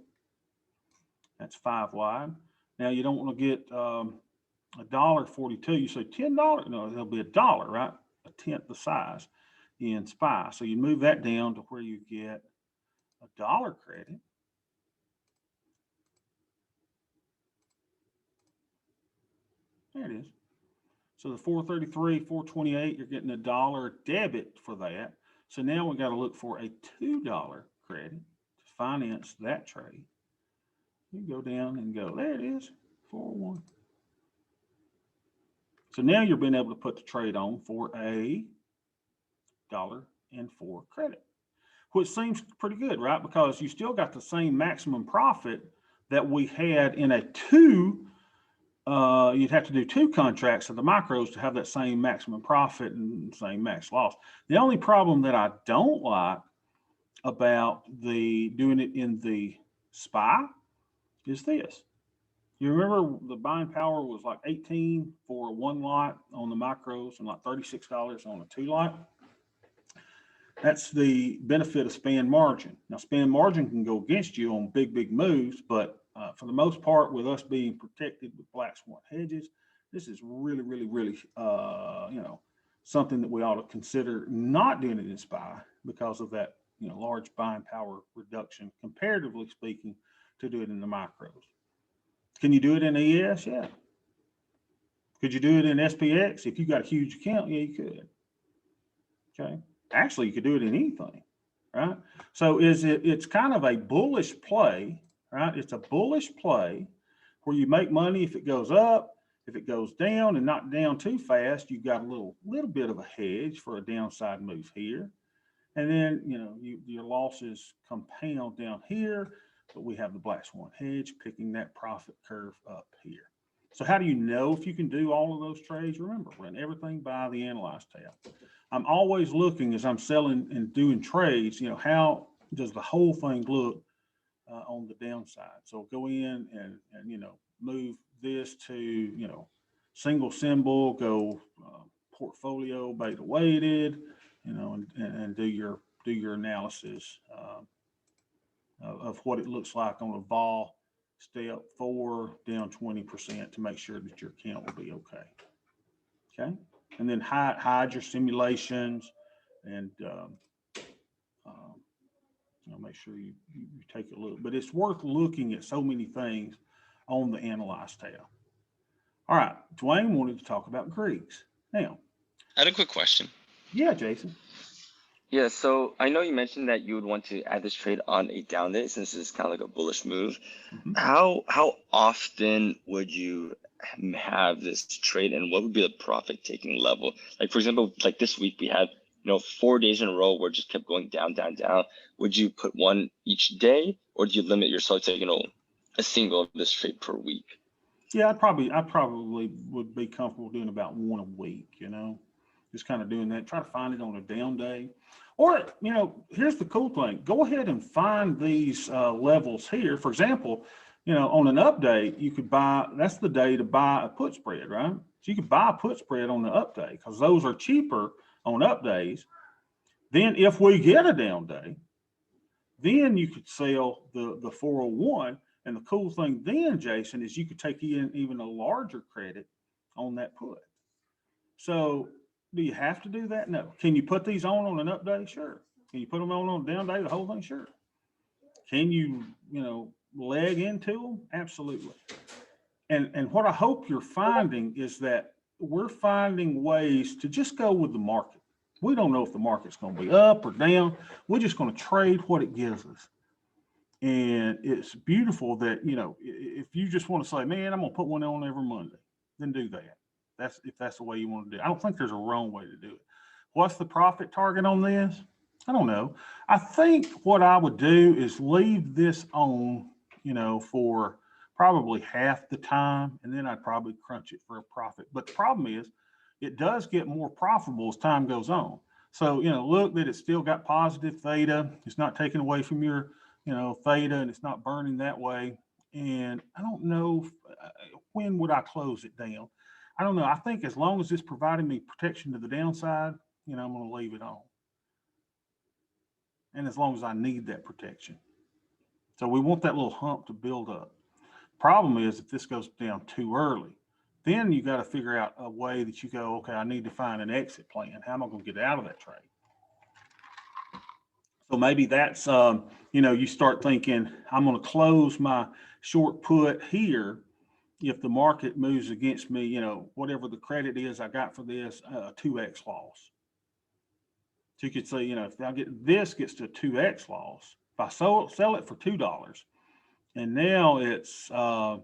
That's 5 wide. Now you don't want to get $1.42. You say $10. No, it'll be $1, right? A tenth the size in SPY. So you move that down to where you get $1 credit. There it is. So the 433, 428, you're getting $1 debit for that. So now we got to look for a $2 credit to finance that trade. You go down and go, there it is, 401. So now you're being able to put the trade on for a $1.04 credit, which seems pretty good, right? Because you still got the same maximum profit that we had in a you'd have to do 2 contracts of the micros to have that same maximum profit and same max loss. The only problem that I don't like about doing it in the SPY is this. You remember the buying power was like 18 for 1 lot on the micros and like $36 on a 2 lot. That's the benefit of span margin. Now, span margin can go against you on big moves, but for the most part, with us being protected with black swan hedges, this is really, something that we ought to consider not doing it in SPY because of that, large buying power reduction, comparatively speaking, to do it in the micros. Can you do it in ES? Yeah. Could you do it in SPX? If you got a huge account, yeah, you could. Okay. Actually, you could do it in anything, right? So it's kind of a bullish play, right? It's a bullish play where you make money if it goes up. If it goes down and not down too fast, you've got a little bit of a hedge for a downside move here. And then, your losses compound down here, but we have the black swan hedge picking that profit curve up here. So how do you know if you can do all of those trades? Remember, run everything by the Analyze tab. I'm always looking as I'm selling and doing trades, how does the whole thing look on the downside? So go in and move this to, single symbol, go portfolio beta weighted, and do your analysis of what it looks like on a vol step 4 down 20% to make sure that your account will be okay. Okay. And then hide your simulations and make sure you take a look. But it's worth looking at so many things on the Analyze tab. All right, Dwayne wanted to talk about Greeks. Now, I had a quick question. Yeah, Jason. Yeah, so I know you mentioned that you would want to add this trade on a down day since it's kind of like a bullish move. Mm-hmm. How often would you have this trade, and what would be the profit taking level? Like, for example, like this week we had 4 days in a row where it just kept going down. Would you put one each day, or do you limit yourself to a single of this trade per week? Yeah, I probably would be comfortable doing about one a week. Just kind of doing that. Try to find it on a down day. Or, here's the cool thing. Go ahead and find these levels here. For example, on an up day, you could buy, that's the day to buy a put spread, right? So you could buy a put spread on the up day because those are cheaper on up days. Then if we get a down day, then you could sell the 401. And the cool thing then, Jason, is you could take in even a larger credit on that put. So do you have to do that? No. Can you put these on an up day? Sure. Can you put them on a down day, the whole thing? Sure. Can you, leg into them? Absolutely. And what I hope you're finding is that we're finding ways to just go with the market. We don't know if the market's going to be up or down. We're just going to trade what it gives us. And it's beautiful that, you know, if you just want to say, man, I'm going to put one on every Monday, then do that. If that's the way you want to do it. I don't think there's a wrong way to do it. What's the profit target on this? I don't know. I think what I would do is leave this on, you know, for probably half the time, and then I'd probably crunch it for a profit. But the problem is it does get more profitable as time goes on. So, you know, look that it's still got positive theta. It's not taken away from your, you know, theta, and it's not burning that way. And I don't know when would I close it down. I don't know. I think as long as it's providing me protection to the downside, you know, I'm going to leave it on. And as long as I need that protection. So we want that little hump to build up. Problem is if this goes down too early, then you got to figure out a way that you go, okay, I need to find an exit plan. How am I going to get out of that trade? So maybe that's, you know, you start thinking, I'm going to close my short put here. If the market moves against me, you know, whatever the credit is I got for this, 2x loss. So you could say, you know, if I get this gets to a 2x loss, if I sell it for $2, and now it's $6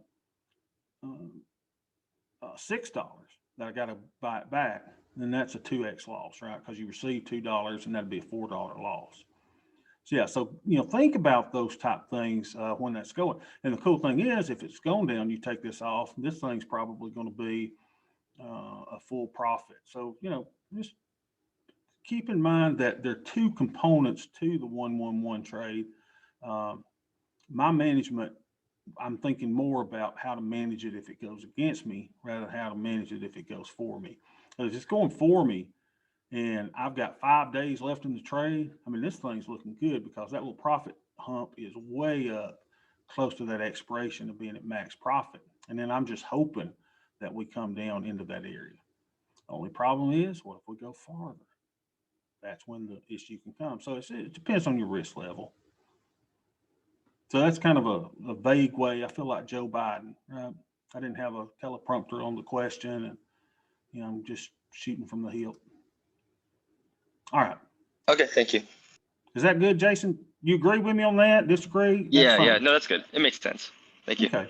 that I got to buy it back, then that's a 2x loss, right? Because you received $2 and that'd be a $4 loss. So yeah, so you know, think about those type things when that's going. And the cool thing is, if it's going down, you take this off. This thing's probably going to be a full profit. So you know, just keep in mind that there are two components to the 111 trade. My management, I'm thinking more about how to manage it if it goes against me, rather than how to manage it if it goes for me. If it's going for me, and I've got 5 days left in the trade, I mean, this thing's looking good because that little profit hump is way up close to that expiration of being at max profit. And then I'm just hoping that we come down into that area. The only problem is, what if we go farther? That's when the issue can come. So it depends on your risk level. So that's kind of a vague way. I feel like Joe Biden, right? I didn't have a teleprompter on the question, and you know, I'm just shooting from the hip. All right. Okay, thank you. Is that good, Jason? You agree with me on that? Disagree? Yeah. No, that's good. It makes sense. Thank you. Okay.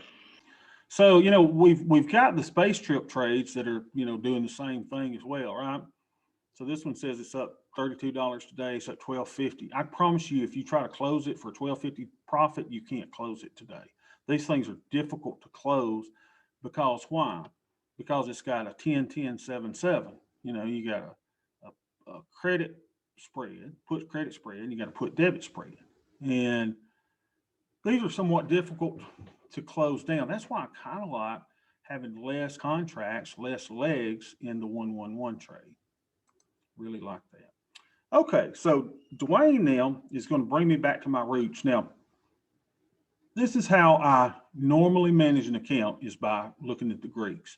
So, you know, we've got the space trip trades that are, you know, doing the same thing as well, right? So this one says it's up $32 today. It's at $12.50. I promise you, if you try to close it for $12.50 profit, you can't close it today. These things are difficult to close because why? Because it's got a 10-10-7-7. You know, you got a credit spread, put credit spread, and you got to put debit spread. And these are somewhat difficult to close down. That's why I kind of like having less contracts, less legs in the 111 trade. Really like that. Okay, so Dwayne now is going to bring me back to my roots. Now, this is how I normally manage an account, is by looking at the Greeks.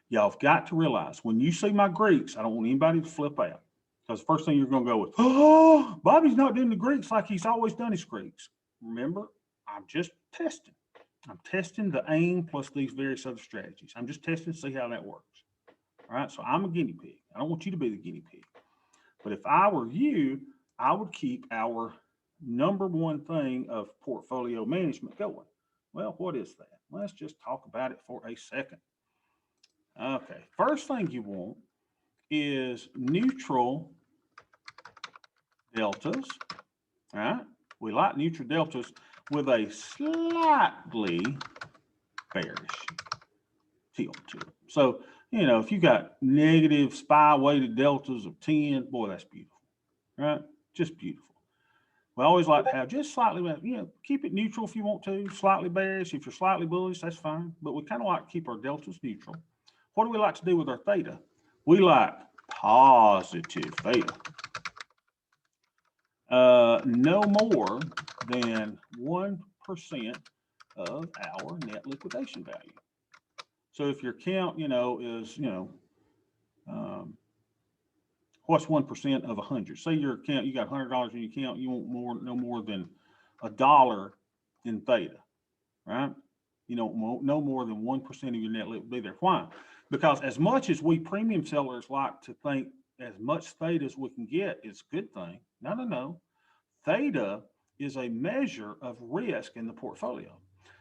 Y'all have got to realize when you see my Greeks, I don't want anybody to flip out. Because the first thing you're going to go with, oh, Bobby's not doing the Greeks like he's always done his Greeks. Remember, I'm just testing. I'm testing the AIM plus these various other strategies. I'm just testing to see how that works. All right, so I'm a guinea pig. I don't want you to be the guinea pig. But if I were you, I would keep our number one thing of portfolio management going. Well, what is that? Let's just talk about it for a second. Okay, first thing you want is neutral deltas. All right, we like neutral deltas with a slightly bearish tilt to it. So, you know, if you got negative SPY weighted deltas of 10, boy, that's beautiful, right? Just beautiful. We always like to have just slightly, you know, keep it neutral if you want to, slightly bearish. If you're slightly bullish, that's fine. But we kind of like to keep our deltas neutral. What do we like to do with our theta? We like positive theta. No more than 1% of our net liquidation value. So if your count, you know, is, you know, what's 1% of 100? Say your account, you got $100 in your account, you want no more than $1 in theta, right? You don't want no more than 1% of your net limit be there. Why? Because as much as we premium sellers like to think as much theta as we can get is a good thing. No. Theta is a measure of risk in the portfolio.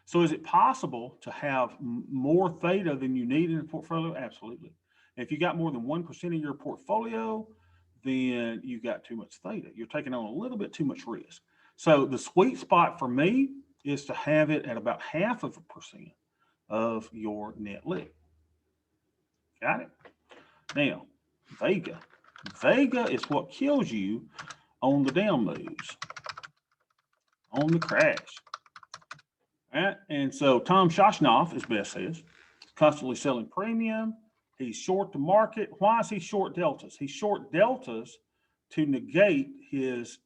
So is it possible to have more theta than you need in the portfolio? Absolutely. If you got more than 1% of your portfolio, then you got too much theta. You're taking on a little bit too much risk. So the sweet spot for me is to have it at about 0.5% of your net limit. Got it? Now, Vega. Vega is what kills you on the down moves, on the crash. Right? And so Tom Shoshnoff, as Beth says, constantly selling premium. He's short the market. Why is he short deltas? He's short deltas to negate his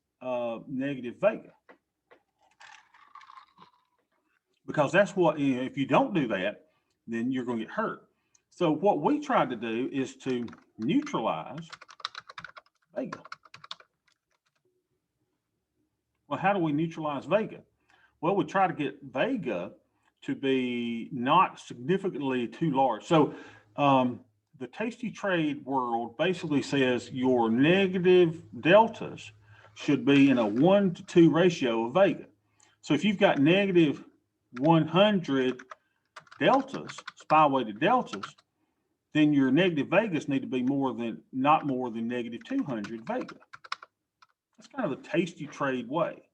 negative Vega. Because that's what, if you don't do that, then you're going to get hurt. So what we tried to do is to neutralize Vega. Well, how do we neutralize Vega? Well, we try to get Vega to be not significantly too large. So the tasty trade world basically says your negative deltas should be in a 1-to-2 ratio of Vega. So if you've got negative 100 deltas, SPY weighted deltas, then your negative Vegas need to be not more than negative 200 Vega. That's kind of the tasty trade way.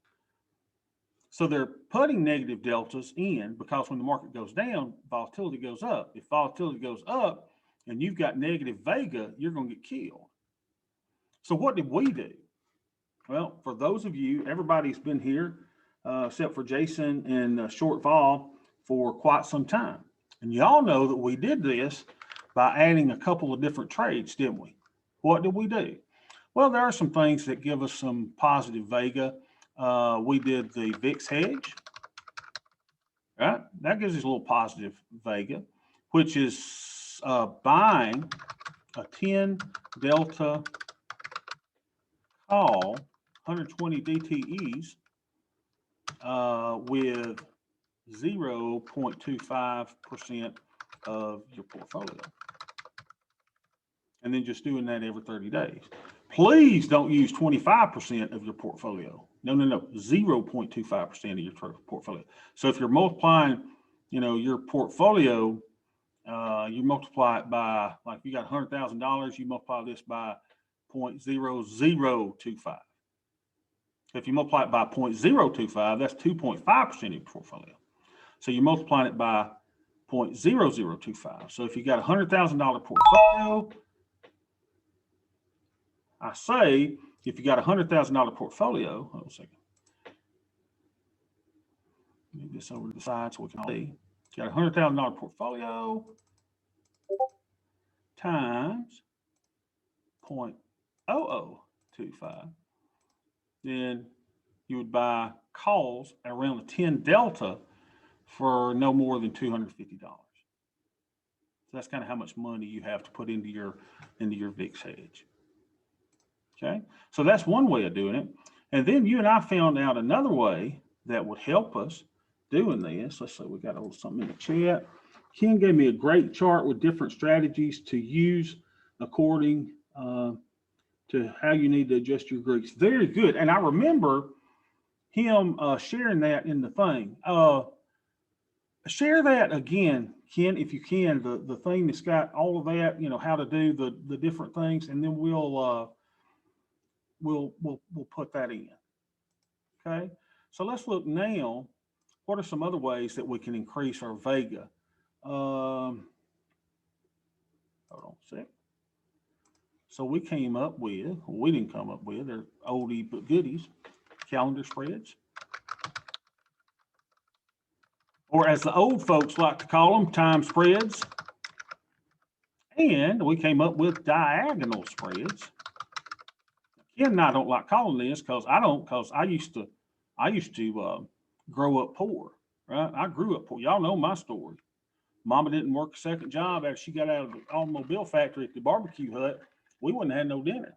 So they're putting negative deltas in because when the market goes down, volatility goes up. If volatility goes up and you've got negative Vega, you're going to get killed. So what did we do? Well, for those of you, everybody's been here except for Jason and Short Vol for quite some time. And y'all know that we did this by adding a couple of different trades, didn't we? What did we do? Well, there are some things that give us some positive Vega. We did the VIX hedge, right? That gives us a little positive Vega, which is buying a 10 delta call, 120 DTEs with 0.25% of your portfolio. And then just doing that every 30 days. Please don't use 25% of your portfolio. No, 0.25% of your portfolio. So if you're multiplying, your portfolio, you multiply it by, like if you got $100,000, you multiply this by 0.0025. If you multiply it by 0.025, that's 2.5% of your portfolio. So you're multiplying it by 0.0025. So if you got a $100,000 portfolio, I say, if you got a $100,000 portfolio, hold on a second. Move this over to the side so we can see. You got a $100,000 portfolio times 0.0025. Then you would buy calls at around the 10 delta for no more than $250. So that's kind of how much money you have to put into your VIX hedge. Okay, so that's one way of doing it. And then you and I found out another way that would help us doing this. Let's see, we got a little something in the chat. Ken gave me a great chart with different strategies to use according to how you need to adjust your Greeks. Very good. And I remember him sharing that in the thing. Share that again, Ken, if you can, the thing that's got all of that, how to do the different things, and then we'll put that in. Okay, so let's look now. What are some other ways that we can increase our Vega? Hold on a sec. So we came up with, we didn't come up with, they're oldie but goodies, calendar spreads. Or as the old folks like to call them, time spreads. And we came up with diagonal spreads. Ken and I don't like calling this because I used to grow up poor, right? I grew up poor. Y'all know my story. Mama didn't work a second job after she got out of the automobile factory at the barbecue hut. We wouldn't have had no dinner.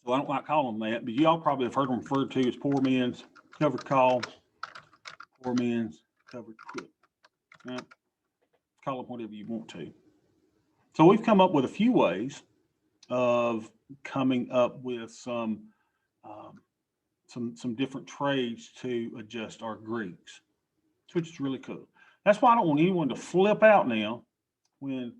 So I don't like calling them that, but y'all probably have heard them referred to as poor men's covered call, poor men's covered put. Right? Call them whatever you want to. So we've come up with a few ways of coming up with some different trades to adjust our Greeks, which is really cool. That's why I don't want anyone to flip out now when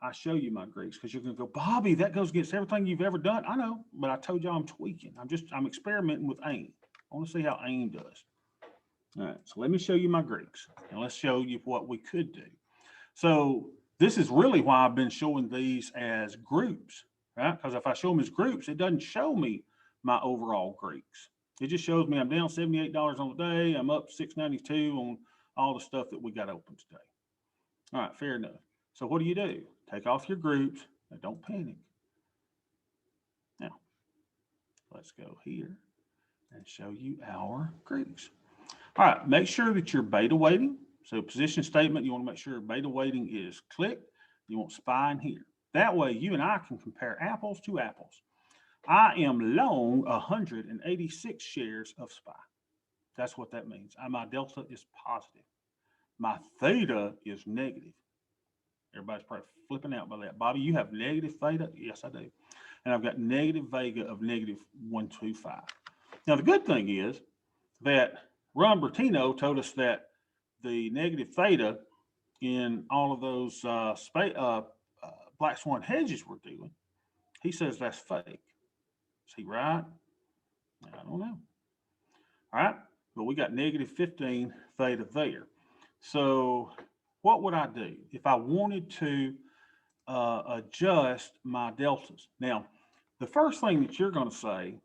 I show you my Greeks, because you're going to go, Bobby, that goes against everything you've ever done. I know, but I told you I'm tweaking. I'm experimenting with AIM. I want to see how AIM does. All right, so let me show you my Greeks, and let's show you what we could do. So this is really why I've been showing these as groups, right? Because if I show them as groups, it doesn't show me my overall Greeks. It just shows me I'm down $78 on the day. I'm up $6.92 on all the stuff that we got open today. All right, fair enough. So what do? Take off your groups. Now, don't panic. Now, let's go here and show you our Greeks. All right, make sure that you're beta weighting. So position statement, you want to make sure beta weighting is clicked. You want SPY in here. That way you and I can compare apples to apples. I am long 186 shares of SPY. That's what that means. My delta is positive. My theta is negative. Everybody's probably flipping out by that. Bobby, you have negative theta? Yes, I do. And I've got negative vega of negative 125. Now, the good thing is that Ron Bertino told us that the negative theta in all of those Black Swan hedges we're doing, he says that's fake. Is he right? I don't know. All right, but we got negative 15 theta there. So what would I do if I wanted to adjust my deltas? Now, the first thing that you're going to say,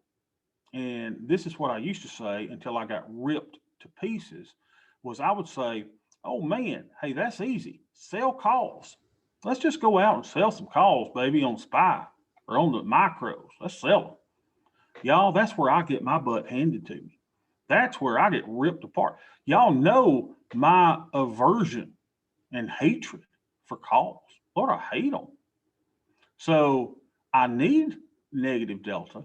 and this is what I used to say until I got ripped to pieces, was I would say, oh man, hey, that's easy. Sell calls. Let's just go out and sell some calls, baby, on SPY or on the micros. Let's sell them. Y'all, that's where I get my butt handed to me. That's where I get ripped apart. Y'all know my aversion and hatred for calls. Lord, I hate them. So I need negative delta,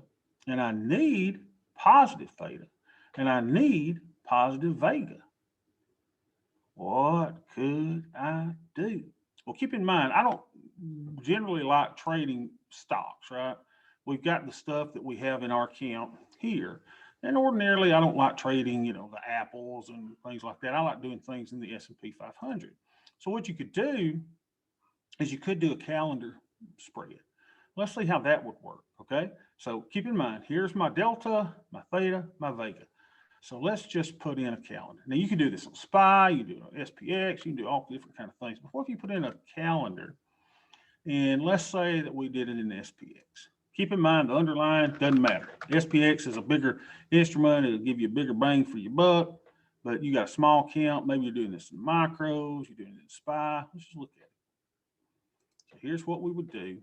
and I need positive theta, and I need positive vega. What could I do? Well, keep in mind, I don't generally like trading stocks, right? We've got the stuff that we have in our account here. And ordinarily, I don't like trading, the apples and things like that. I like doing things in the S&P 500. So what you could do is you could do a calendar spread. Let's see how that would work, okay? So keep in mind, here's my delta, my theta, my vega. So let's just put in a calendar. Now you can do this on SPY, you can do it on SPX, you can do all different kind of things. But what if you put in a calendar, and let's say that we did it in SPX. Keep in mind, the underlying doesn't matter. SPX is a bigger instrument. It'll give you a bigger bang for your buck, but you got a small count. Maybe you're doing this in micros, you're doing it in SPY. Let's just look at it. So here's what we would do.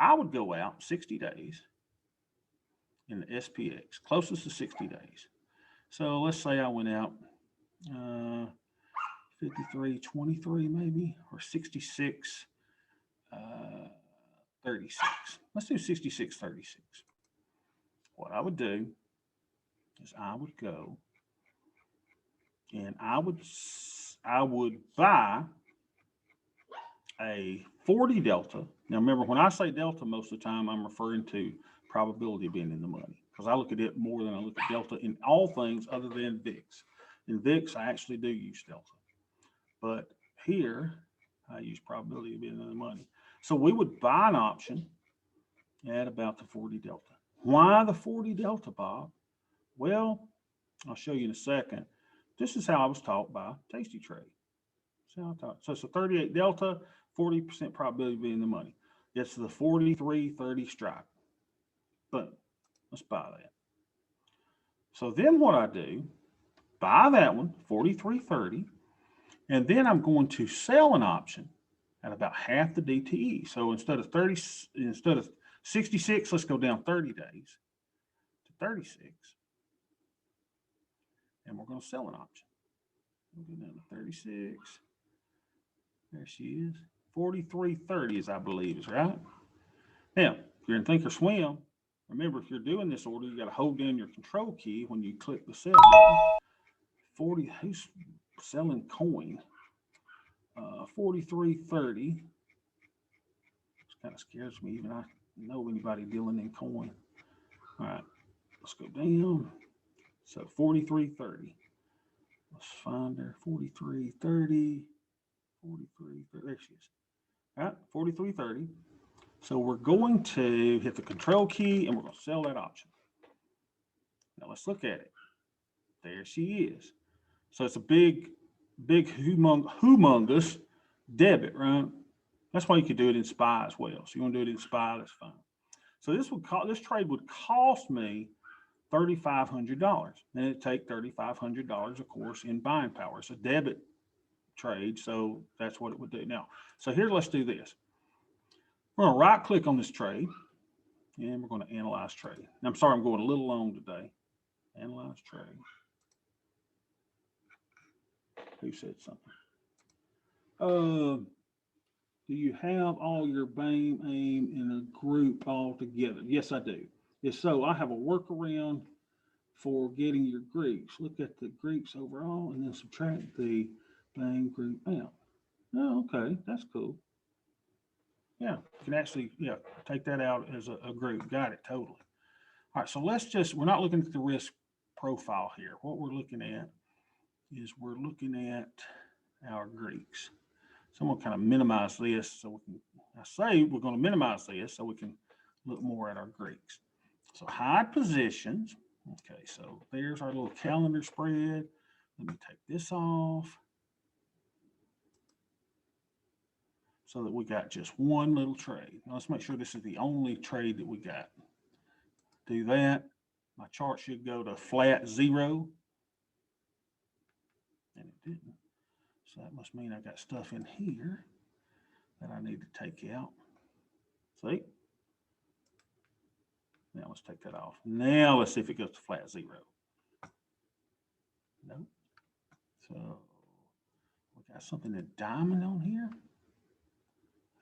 I would go out 60 days in the SPX, closest to 60 days. So let's say I went out 53.23 maybe, or 66. 36. Let's do 66.36. What I would do is I would go and I would buy a 40 delta. Now remember, when I say delta, most of the time I'm referring to probability of being in the money, because I look at it more than I look at delta in all things other than VIX. In VIX, I actually do use delta, but here I use probability of being in the money. So we would buy an option at about the 40 delta. Why the 40 delta, Bob? Well, I'll show you in a second. This is how I was taught by Tasty Trade. So it's a 38 delta, 40% probability of being in the money. It's the 43.30 strike. Boom. Let's buy that. So then what I do, buy that one, 43.30, and then I'm going to sell an option at about half the DTE. So instead of 66, let's go down 30 days to 36. And we're going to sell an option. We'll go down to 36. There she is. 43.30 is, I believe, is right. Now, if you're in Thinkorswim, remember, if you're doing this order, you got to hold down your control key when you click the sell button. selling coin. 43.30. It kind of scares me, even I know anybody dealing in coin. All right, let's go down. So 43.30. Let's find her. 43.30. 43.30. There she is. All right, 43.30. So we're going to hit the control key and we're going to sell that option. Now let's look at it. There she is. So it's a big humongous debit, right? That's why you could do it in SPY as well. So you want to do it in SPY, that's fine. So this trade would cost me $3,500. And it'd take $3,500, of course, in buying power. It's a debit trade, so that's what it would do. Now, so here, let's do this. We're going to right click on this trade and we're going to analyze trade. I'm sorry, I'm going a little long today. Analyze trade. Who said something? Do you have all your BAME, AIM in a group all together? Yes, I do. If so, I have a workaround for getting your Greeks. Look at the Greeks overall and then subtract the BAME group out. Oh, okay, that's cool. Yeah, you can actually, take that out as a group. Got it, totally. All right, so we're not looking at the risk profile here. What we're looking at is we're looking at our Greeks. So I'm going to kind of minimize this so we can, I say we're going to minimize this so we can look more at our Greeks. So hide positions. Okay, so there's our little calendar spread. Let me take this off so that we got just one little trade. Now let's make sure this is the only trade that we got. Do that. My chart should go to flat 0. And it didn't. So that must mean I got stuff in here that I need to take out. See? Now let's take that off. Now let's see if it goes to flat 0. Nope. So we got something in diamond on here.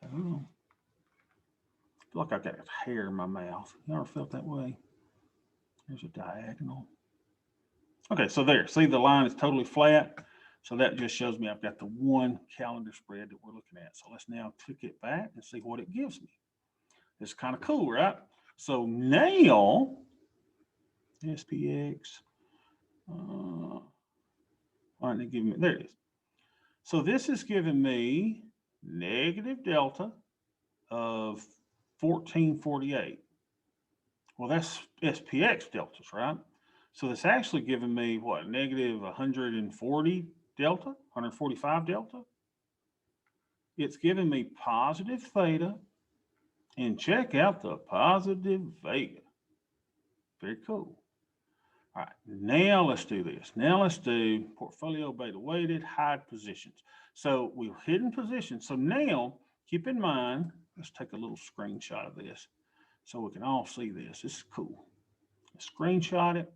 I don't know. I feel like I've got a hair in my mouth. You ever felt that way? There's a diagonal. Okay, so there. See, the line is totally flat. So that just shows me I've got the one calendar spread that we're looking at. So let's now click it back and see what it gives me. It's kind of cool, right? So now, SPX, aren't they giving me, there it is. So this is giving me negative delta of 1448. Well, that's SPX deltas, right? So it's actually giving me what, negative 140 delta, 145 delta. It's giving me positive theta, and check out the positive vega. Very cool. All right, now let's do this. Now let's do portfolio beta weighted, hide positions. So we've hidden positions. So now keep in mind, let's take a little screenshot of this so we can all see this. This is cool. Let's screenshot it,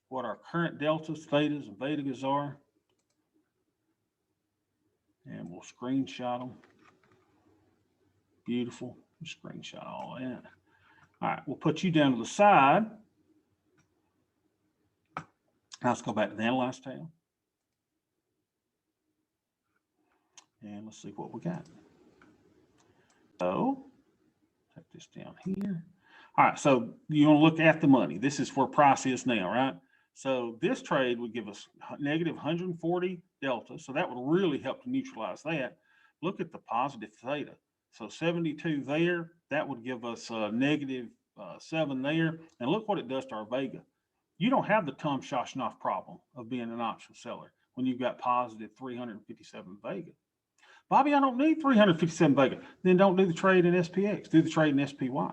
what our current deltas, thetas, and vegas are. And we'll screenshot them. Beautiful. Screenshot all that. All right, we'll put you down to the side. Now let's go back to the Analyze tab. And let's see what we got. So, take this down here. All right, so you want to look at the money. This is where price is now, right? So this trade would give us negative 140 delta. So that would really help to neutralize that. Look at the positive theta. So 72 there, that would give us negative 7 there. And look what it does to our vega. You don't have the Tom Shoshanoff problem of being an option seller when you've got positive 357 vega. Bobby, I don't need 357 vega. Then don't do the trade in SPX. Do the trade in SPY.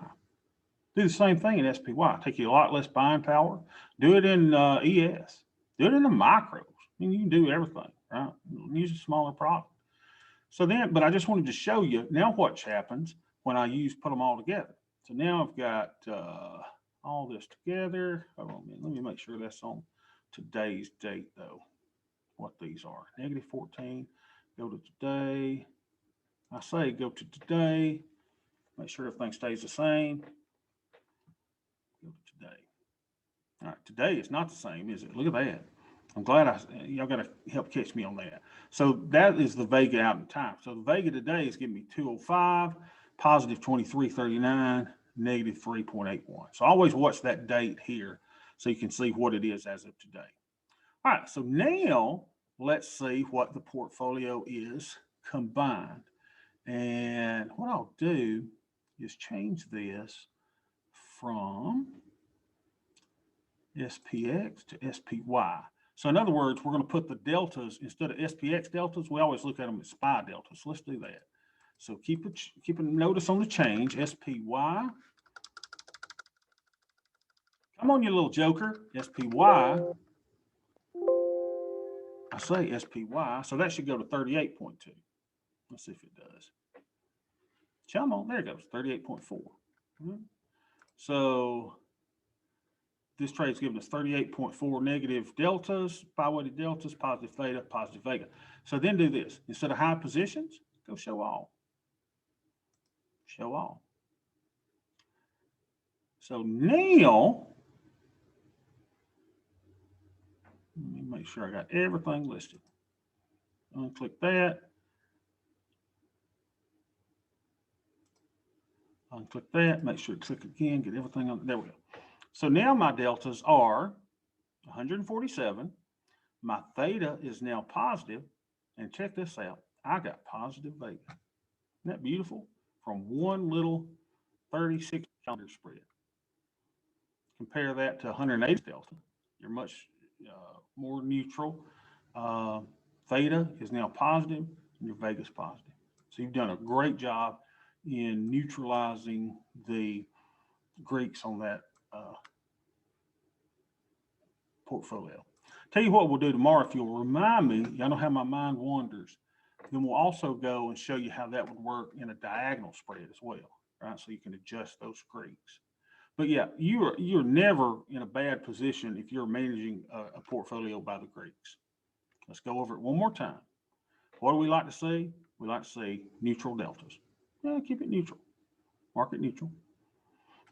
Do the same thing in SPY. Take you a lot less buying power. Do it in ES. Do it in the micros. I mean, you can do everything, right? Use a smaller product. So then, but I just wanted to show you now what happens when I put them all together. So now I've got all this together. Hold on a minute. Let me make sure that's on today's date, though, what these are. Negative 14. Go to today. I say go to today. Make sure everything stays the same. Go to today. All right, today is not the same, is it? Look at that. I'm glad y'all got to help catch me on that. So that is the Vega out in time. So the Vega today is giving me 205, positive 23.39, negative 3.81. So always watch that date here so you can see what it is as of today. All right, so now let's see what the portfolio is combined. And what I'll do is change this from SPX to SPY. So in other words, we're going to put the deltas, instead of SPX deltas, we always look at them as SPY deltas. So let's do that. So keep a notice on the change, SPY. Come on, you little joker, SPY. I say SPY, so that should go to 38.2. Let's see if it does. Come on, there it goes, 38.4. So this trade's giving us 38.4 negative deltas, bi-weighted deltas, positive theta, positive vega. So then do this. Instead of high positions, go show all. Show all. So now, let me make sure I got everything listed. Unclick that. Unclick that. Make sure to click again. Get everything on. There we go. So now my deltas are 147. My theta is now positive. And check this out. I got positive vega. Isn't that beautiful? From one little 36 calendar spread. Compare that to 180 delta. You're much more neutral. Theta is now positive, and your Vega's positive. So you've done a great job in neutralizing the Greeks on that portfolio. Tell you what we'll do tomorrow, if you'll remind me, y'all know how my mind wanders, then we'll also go and show you how that would work in a diagonal spread as well, right? So you can adjust those Greeks. But yeah, you're never in a bad position if you're managing a portfolio by the Greeks. Let's go over it one more time. What do we like to see? We like to see neutral deltas. Yeah, keep it neutral. Market neutral.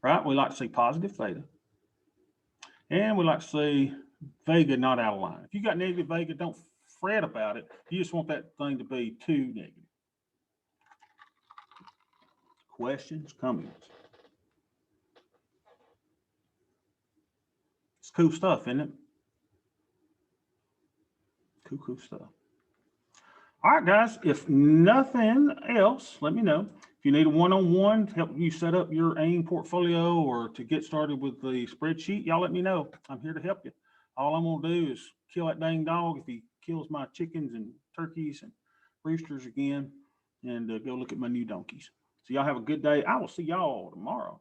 Right? We like to see positive theta. And we like to see Vega not out of line. If you got negative Vega, don't fret about it. You just want that thing to be too negative. Questions, comments? It's cool stuff, isn't it? Cool stuff. All right, guys, if nothing else, let me know. If you need a one-on-one to help you set up your AIM portfolio or to get started with the spreadsheet, y'all let me know. I'm here to help you. All I'm going to do is kill that dang dog if he kills my chickens and turkeys and roosters again, and go look at my new donkeys. So y'all have a good day. I will see y'all tomorrow.